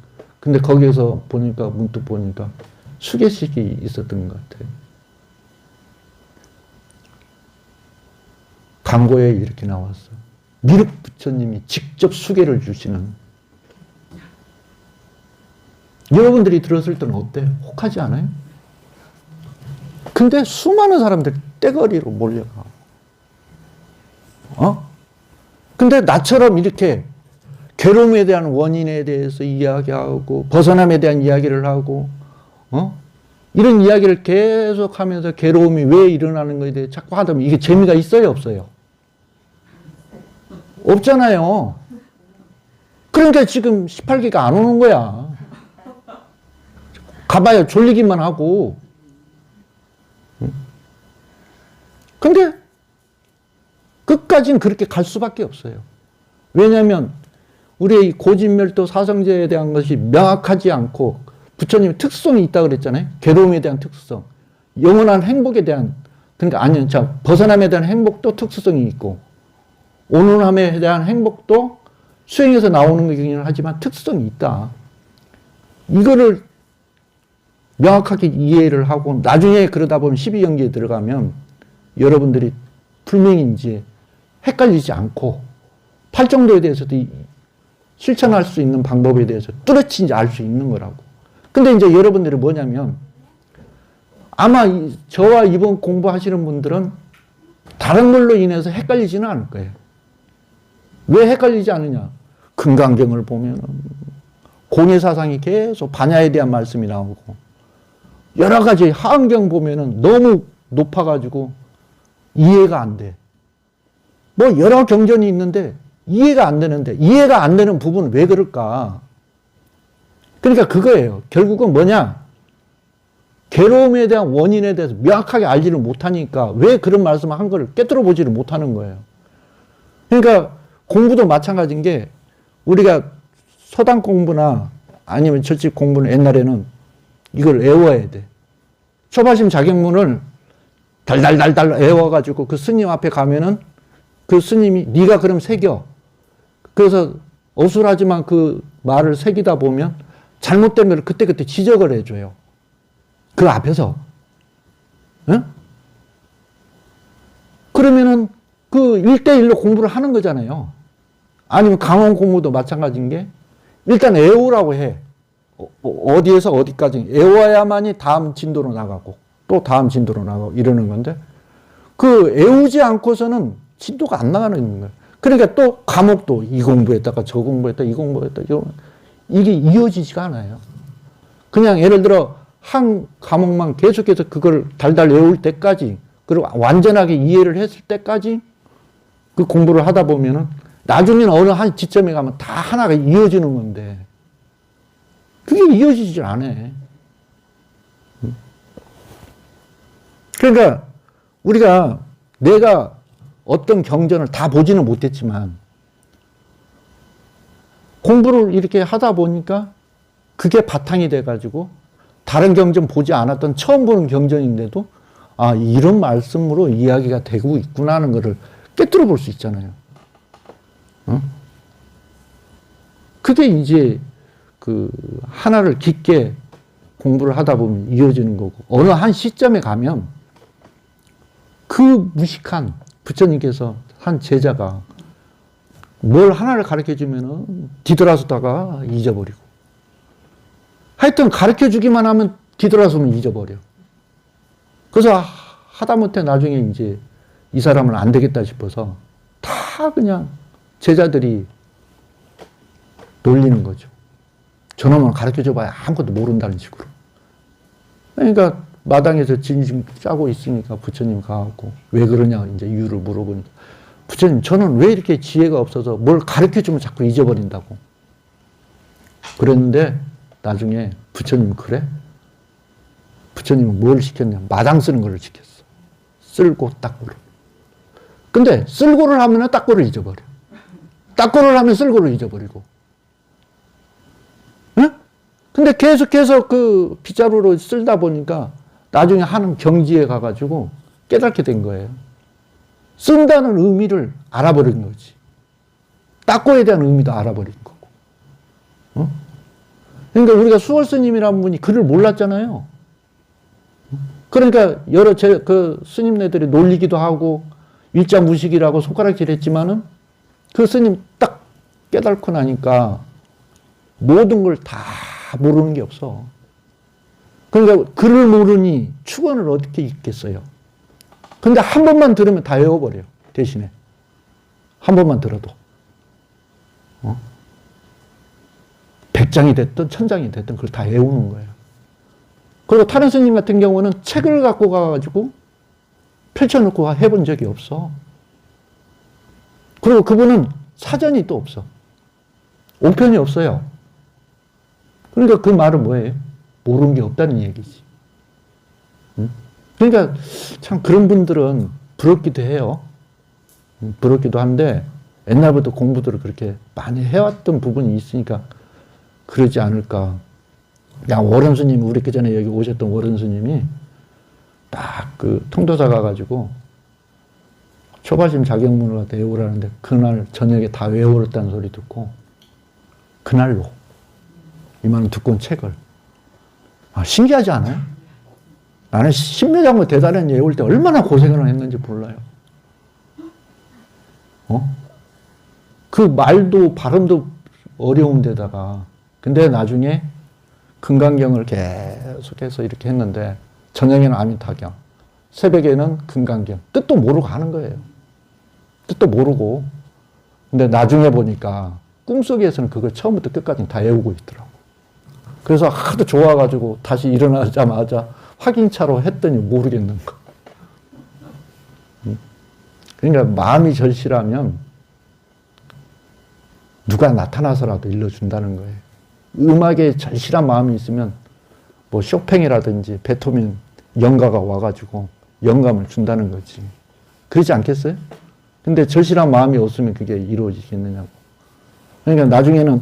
근데 거기에서 보니까 문득 보니까 수계식이 있었던 것 같아요. 광고에 이렇게 나왔어. 미륵 부처님이 직접 수계를 주시는. 여러분들이 들었을 때는 어때요? 혹하지 않아요? 근데 수많은 사람들이 떼거리로 몰려가. 근데 나처럼 이렇게 괴로움에 대한 원인에 대해서 이야기하고 벗어남에 대한 이야기를 하고 이런 이야기를 계속 하면서 괴로움이 왜 일어나는 것에 대해 자꾸 하다 보면 이게 재미가 있어요, 없어요? 없잖아요. 그러니까 지금 18기가 안 오는 거야. 가봐야 졸리기만 하고. 근데 끝까지는 그렇게 갈 수밖에 없어요. 왜냐하면 우리의 이 고진멸도 사성제에 대한 것이 명확하지 않고, 부처님의 특성이 있다고 그랬잖아요. 괴로움에 대한 특수성, 영원한 행복에 대한, 그러니까 아니요, 자, 벗어남에 대한 행복도 특수성이 있고, 온화함에 대한 행복도 수행에서 나오는 거긴 하지만 특수성이 있다. 이거를 명확하게 이해를 하고 나중에 그러다 보면 12경기에 들어가면 여러분들이 불명인지 헷갈리지 않고 팔정도에 대해서도 실천할 수 있는 방법에 대해서 뚜렷이 알 수 있는 거라고. 근데 이제 여러분들이 뭐냐면 아마 저와 이번 공부하시는 분들은 다른 걸로 인해서 헷갈리지는 않을 거예요. 왜 헷갈리지 않느냐? 금강경을 보면 공예사상이 계속 반야에 대한 말씀이 나오고 여러 가지 하은경 보면은 너무 높아가지고 이해가 안 돼. 뭐 여러 경전이 있는데 이해가 안 되는데 이해가 안 되는 부분은 왜 그럴까? 그러니까 그거예요. 결국은 뭐냐? 괴로움에 대한 원인에 대해서 명확하게 알지를 못하니까 왜 그런 말씀을 한 거를 깨뜨려 보지를 못하는 거예요. 그러니까 공부도 마찬가지인 게 우리가 서당 공부나 아니면 철칙 공부는 옛날에는 이걸 외워야 돼. 초발심 자격문을 달달달달 외워가지고 그 스님 앞에 가면은 그 스님이 네가 그럼 새겨. 그래서 어술하지만 그 말을 새기다 보면 잘못된 걸 그때그때 지적을 해줘요. 그 앞에서. 응? 그러면은 그 1대1로 공부를 하는 거잖아요. 아니면 강원 공부도 마찬가지인 게 일단 외우라고 해. 어디에서 어디까지 외워야만이 다음 진도로 나가고 또 다음 진도로 나가고 이러는 건데 그 외우지 않고서는 진도가 안 나가는 거예요. 그러니까 또 과목도 이 공부했다가 저 공부했다 이 공부했다 이게 이어지지가 않아요. 그냥 예를 들어 한 과목만 계속해서 그걸 달달 외울 때까지 그리고 완전하게 이해를 했을 때까지 그 공부를 하다 보면은 나중에는 어느 한 지점에 가면 다 하나가 이어지는 건데 그게 이어지질 않아. 그러니까 우리가 내가 어떤 경전을 다 보지는 못했지만 공부를 이렇게 하다 보니까 그게 바탕이 돼가지고 다른 경전 보지 않았던 처음 보는 경전인데도 아 이런 말씀으로 이야기가 되고 있구나 하는 것을 깨뜨려 볼 수 있잖아요. 그게 이제 그 하나를 깊게 공부를 하다 보면 이어지는 거고 어느 한 시점에 가면 그 무식한 부처님께서 한 제자가 뭘 하나를 가르쳐 주면은 뒤돌아서다가 잊어버리고 하여튼 가르쳐 주기만 하면 뒤돌아서면 잊어버려. 그래서 하다못해 나중에 이제 이 사람은 안 되겠다 싶어서 다 그냥 제자들이 놀리는 거죠. 저놈은 가르쳐 줘봐야 아무것도 모른다는 식으로. 그러니까 마당에서 진심 짜고 있으니까 부처님 가갖고 왜 그러냐 이제 이유를 물어보니까 부처님 저는 왜 이렇게 지혜가 없어서 뭘 가르쳐 주면 자꾸 잊어버린다고. 그랬는데 나중에 부처님 그래? 부처님은 뭘 시켰냐? 마당 쓰는 걸 시켰어. 쓸고 닦고를. 근데 쓸고를 하면 닦고를 잊어버려. 닦고를 하면 쓸고를 잊어버리고. 응? 근데 계속해서 그 빗자루로 쓸다 보니까 나중에 하는 경지에 가가지고 깨닫게 된 거예요. 쓴다는 의미를 알아버린 거지. 닦고에 대한 의미도 알아버린 거고. 어? 그러니까 우리가 수월 스님이라는 분이 글을 몰랐잖아요. 그러니까 여러 그 스님네들이 놀리기도 하고 일자무식이라고 손가락질 했지만은 그 스님 딱 깨닫고 나니까 모든 걸 다 모르는 게 없어. 그러니까 글을 모르니 축원을 어떻게 읽겠어요? 근데 한 번만 들으면 다 외워버려요. 대신에. 한 번만 들어도. 백장이 됐든 천장이 됐든 그걸 다 외우는 거예요. 그리고 타른 스님 같은 경우는 책을 갖고 가가지고 펼쳐놓고 해본 적이 없어. 그리고 그분은 사전이 또 없어. 오편이 없어요. 그러니까 그 말은 뭐예요? 모르는 게 없다는 얘기지. 그러니까 참 그런 분들은 부럽기도 해요. 부럽기도 한데 옛날부터 공부들을 그렇게 많이 해왔던 부분이 있으니까 그러지 않을까. 야, 워런 스님, 우리 그 전에 여기 오셨던 워런 스님이 딱 그 통도사 가가지고 초가심 자격문을 갖다 외우라는데 그날 저녁에 다 외워버렸다는 소리 듣고 그날로 이만한 두꺼운 책을 신기하지 않아요? 나는 신묘장구 대단한 외울 때 얼마나 고생을 했는지 몰라요. 그 말도 발음도 어려운 데다가 근데 나중에 금강경을 계속해서 이렇게 했는데 저녁에는 아미타경, 새벽에는 금강경. 뜻도 모르고 하는 거예요. 뜻도 모르고. 근데 나중에 보니까 꿈속에서는 그걸 처음부터 끝까지 다 외우고 있더라고. 그래서 하도 좋아가지고 다시 일어나자마자 확인차로 했더니 모르겠는 거. 그러니까 마음이 절실하면 누가 나타나서라도 일러준다는 거예요. 음악에 절실한 마음이 있으면 뭐 쇼팽이라든지 베토벤 영가가 와가지고 영감을 준다는 거지. 그러지 않겠어요? 근데 절실한 마음이 없으면 그게 이루어지겠느냐고. 그러니까 나중에는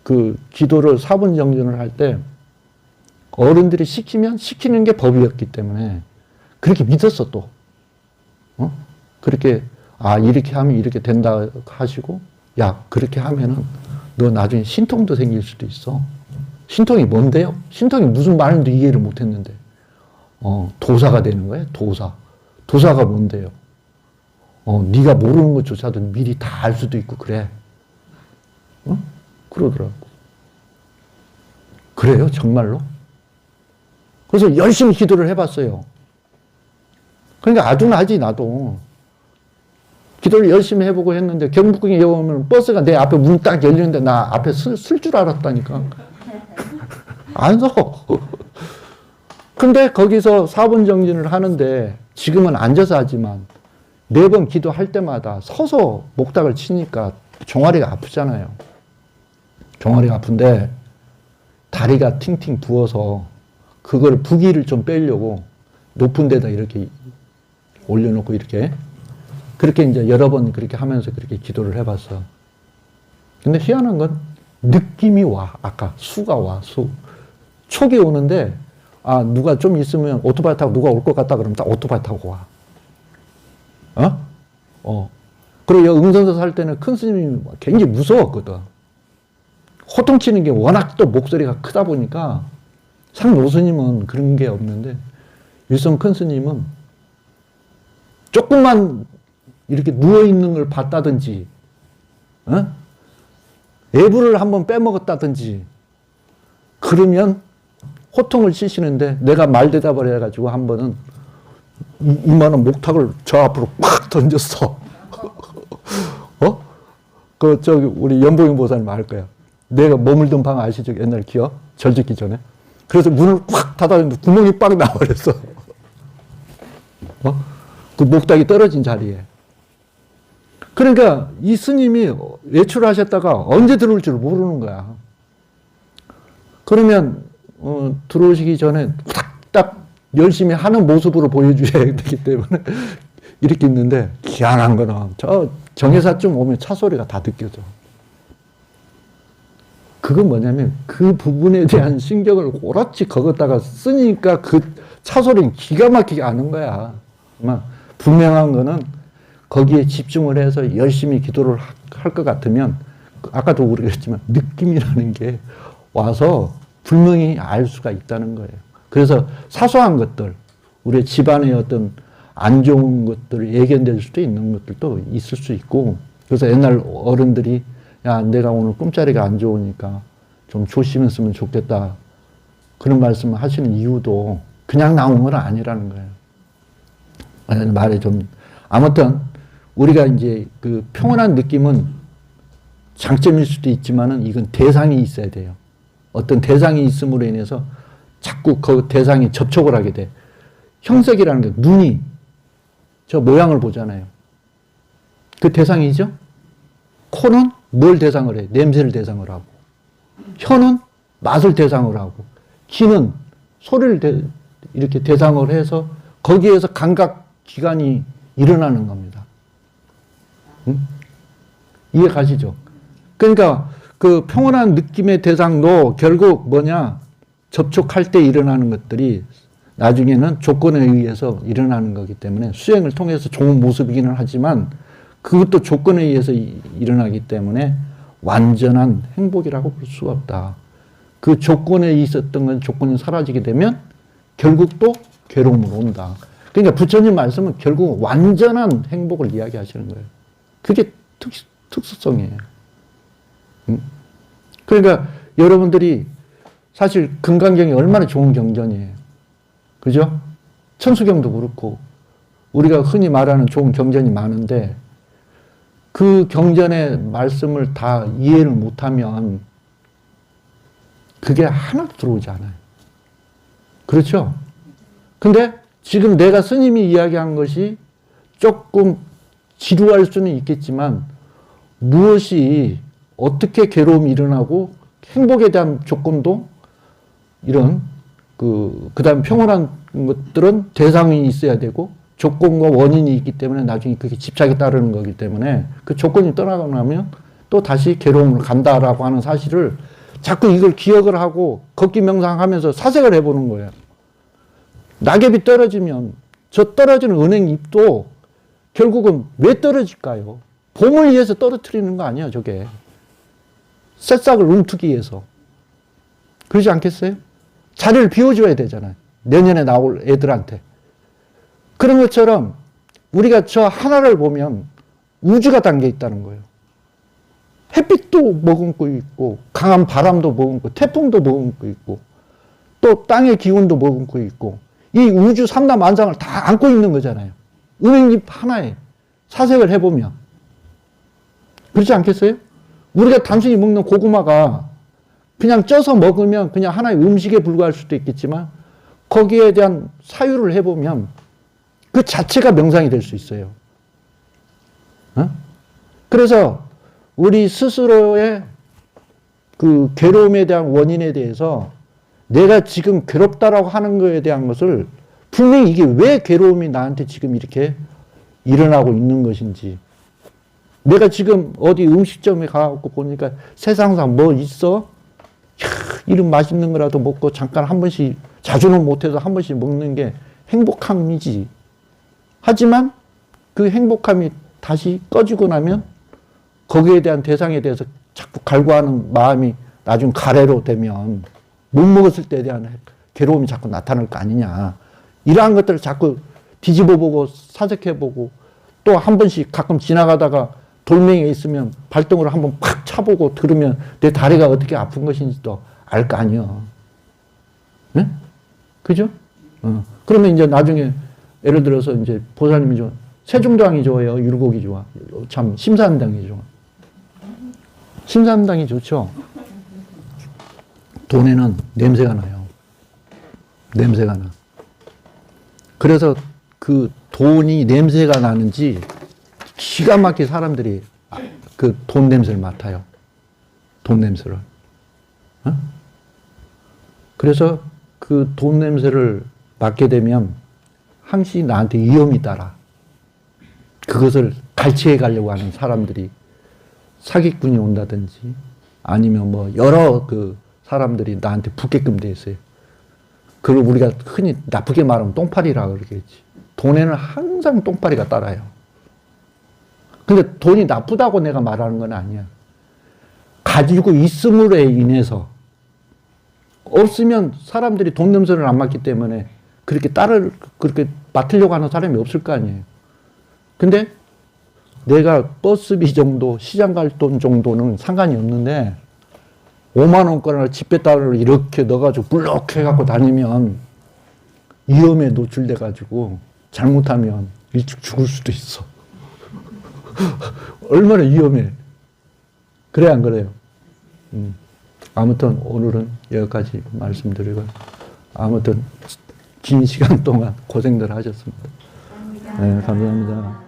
그 기도를 사분정진을 할 때 어른들이 시키면 시키는 게 법이었기 때문에 그렇게 믿었어 또. 그렇게 이렇게 하면 이렇게 된다 하시고 야 그렇게 하면은 너 나중에 신통도 생길 수도 있어. 신통이 뭔데요? 신통이 무슨 말인지 이해를 못했는데 도사가 되는 거예요. 도사가 뭔데요? 네가 모르는 것조차도 미리 다 알 수도 있고 그래. 그러더라고. 그래요? 정말로? 그래서 열심히 기도를 해봤어요. 그러니까 아둔하지 나도. 기도를 열심히 해보고 했는데 경북궁에 오면 버스가 내 앞에 문 딱 열리는데 나 앞에 쓸 줄 알았다니까. 안 서. 근데 거기서 사분정진을 하는데 지금은 앉아서 하지만 매번 기도할 때마다 서서 목탁을 치니까 종아리가 아프잖아요. 종아리가 아픈데 다리가 팅팅 부어서 그걸 부기를 좀 빼려고 높은 데다 이렇게 올려놓고 이렇게 그렇게 이제 여러 번 그렇게 하면서 그렇게 기도를 해봤어. 근데 희한한 건 느낌이 와. 아까 수가 와. 촉이 오는데 누가 좀 있으면 오토바이 타고 누가 올 것 같다 그러면 딱 오토바이 타고 와. 그리고 응선서 살 때는 큰 스님이 굉장히 무서웠거든. 호통치는 게 워낙 또 목소리가 크다 보니까 상노 스님은 그런 게 없는데 일성 큰 스님은 조금만 이렇게 누워있는 걸 봤다든지 애부를 한번 빼먹었다든지 그러면 호통을 치시는데 내가 말 대답을 해가지고 한 번은 이만한 목탁을 저 앞으로 팍 던졌어. 우리 연봉인 보살님 알 거야. 내가 머물던 방 아시죠? 옛날 기억? 절 짓기 전에. 그래서 문을 꽉 닫았는데 구멍이 빡 나버렸어. 그 목탁이 떨어진 자리에. 그러니까 이 스님이 외출하셨다가 언제 들어올 줄 모르는 거야. 그러면 들어오시기 전에 딱 열심히 하는 모습으로 보여줘야 되기 때문에 이렇게 있는데 희한한 거는 저 정회사쯤 오면 차 소리가 다 느껴져. 그건 뭐냐면 그 부분에 대한 신경을 오롯이 거기다가 쓰니까 그 차 소리는 기가 막히게 아는 거야. 분명한 거는 거기에 집중을 해서 열심히 기도를 할 것 같으면 아까도 우리가 했지만 느낌이라는 게 와서 분명히 알 수가 있다는 거예요. 그래서 사소한 것들, 우리 집안의 어떤 안 좋은 것들이 예견될 수도 있는 것들도 있을 수 있고, 그래서 옛날 어른들이 야, 내가 오늘 꿈자리가 안 좋으니까 좀 조심했으면 좋겠다. 그런 말씀을 하시는 이유도 그냥 나온 건 아니라는 거예요. 말이 좀, 아무튼 우리가 이제 그 평온한 느낌은 장점일 수도 있지만은 이건 대상이 있어야 돼요. 어떤 대상이 있음으로 인해서 자꾸 그 대상이 접촉을 하게 돼. 형색이라는 게 눈이 저 모양을 보잖아요. 그 대상이죠? 코는 뭘 대상을 해? 냄새를 대상을 하고. 혀는 맛을 대상을 하고. 귀는 소리를 이렇게 대상을 해서 거기에서 감각 기관이 일어나는 겁니다. 이해 가시죠? 그러니까 그 평온한 느낌의 대상도 결국 뭐냐? 접촉할 때 일어나는 것들이 나중에는 조건에 의해서 일어나는 거기 때문에 수행을 통해서 좋은 모습이기는 하지만 그것도 조건에 의해서 일어나기 때문에 완전한 행복이라고 볼 수가 없다. 그 조건에 있었던 건 조건이 사라지게 되면 결국 또 괴로움으로 온다. 그러니까 부처님 말씀은 결국 완전한 행복을 이야기하시는 거예요. 그게 특수성이에요. 그러니까 여러분들이 사실 금강경이 얼마나 좋은 경전이에요. 그죠? 천수경도 그렇고 우리가 흔히 말하는 좋은 경전이 많은데 그 경전의 말씀을 다 이해를 못하면 그게 하나도 들어오지 않아요. 그렇죠? 근데 지금 내가 스님이 이야기한 것이 조금 지루할 수는 있겠지만 무엇이 어떻게 괴로움이 일어나고 행복에 대한 조건도 이런 그다음 평온한 것들은 대상이 있어야 되고 조건과 원인이 있기 때문에 나중에 그게 집착이 따르는 거기 때문에 그 조건이 떠나고 나면 또 다시 괴로움을 간다라고 하는 사실을 자꾸 이걸 기억을 하고 걷기 명상하면서 사색을 해보는 거예요. 낙엽이 떨어지면 저 떨어지는 은행잎도 결국은 왜 떨어질까요? 봄을 위해서 떨어뜨리는 거 아니야, 저게. 새싹을 움트기 위해서. 그러지 않겠어요? 자리를 비워줘야 되잖아요. 내년에 나올 애들한테. 그런 것처럼 우리가 저 하나를 보면 우주가 담겨 있다는 거예요. 햇빛도 머금고 있고 강한 바람도 머금고 태풍도 머금고 있고 또 땅의 기운도 머금고 있고 이 우주 삼라만상을 다 안고 있는 거잖아요. 은행잎 하나에 사색을 해보면. 그렇지 않겠어요? 우리가 단순히 먹는 고구마가 그냥 쪄서 먹으면 그냥 하나의 음식에 불과할 수도 있겠지만 거기에 대한 사유를 해보면 그 자체가 명상이 될 수 있어요. 그래서 우리 스스로의 그 괴로움에 대한 원인에 대해서 내가 지금 괴롭다라고 하는 것에 대한 것을 분명히 이게 왜 괴로움이 나한테 지금 이렇게 일어나고 있는 것인지 내가 지금 어디 음식점에 가고 보니까 세상상 뭐 있어? 이런 맛있는 거라도 먹고 잠깐 한 번씩 자주는 못해서 한 번씩 먹는 게 행복함이지. 하지만 그 행복함이 다시 꺼지고 나면 거기에 대한 대상에 대해서 자꾸 갈구하는 마음이 나중 가래로 되면 못 먹었을 때에 대한 괴로움이 자꾸 나타날 거 아니냐. 이러한 것들을 자꾸 뒤집어보고 사색해보고 또 한 번씩 가끔 지나가다가 돌멩이에 있으면 발등으로 한번 팍 차보고 들으면 내 다리가 어떻게 아픈 것인지도 알 거 아니야. 네? 그죠? 그러면 이제 나중에 예를 들어서 이제 보살님이 좋아. 세종당이 좋아요? 율곡이 좋아? 참, 심산당이 좋아. 심산당이 좋죠? 돈에는 냄새가 나요. 냄새가 나. 그래서 그 돈이 냄새가 나는지 기가 막히게 사람들이 그 돈 냄새를 맡아요. 돈 냄새를. 그래서 그 돈 냄새를 맡게 되면 항시 나한테 위험이 따라. 그것을 갈취해 가려고 하는 사람들이 사기꾼이 온다든지 아니면 뭐 여러 그 사람들이 나한테 붙게끔 돼 있어요. 그걸 우리가 흔히 나쁘게 말하면 똥파리라 그러겠지. 돈에는 항상 똥파리가 따라요. 근데 돈이 나쁘다고 내가 말하는 건 아니야. 가지고 있음으로 인해서 없으면 사람들이 돈 냄새를 안 맡기 때문에 그렇게 맡으려고 하는 사람이 없을 거 아니에요. 근데 내가 버스비 정도, 시장 갈 돈 정도는 상관이 없는데 5만 원권을 지폐달러를 이렇게 넣어가지고 불럭 해갖고 다니면 위험에 노출돼가지고 잘못하면 일찍 죽을 수도 있어. 얼마나 위험해. 그래 안 그래요? 아무튼 오늘은 여기까지 말씀드리고 아무튼 긴 시간 동안 고생들 하셨습니다. 네, 감사합니다.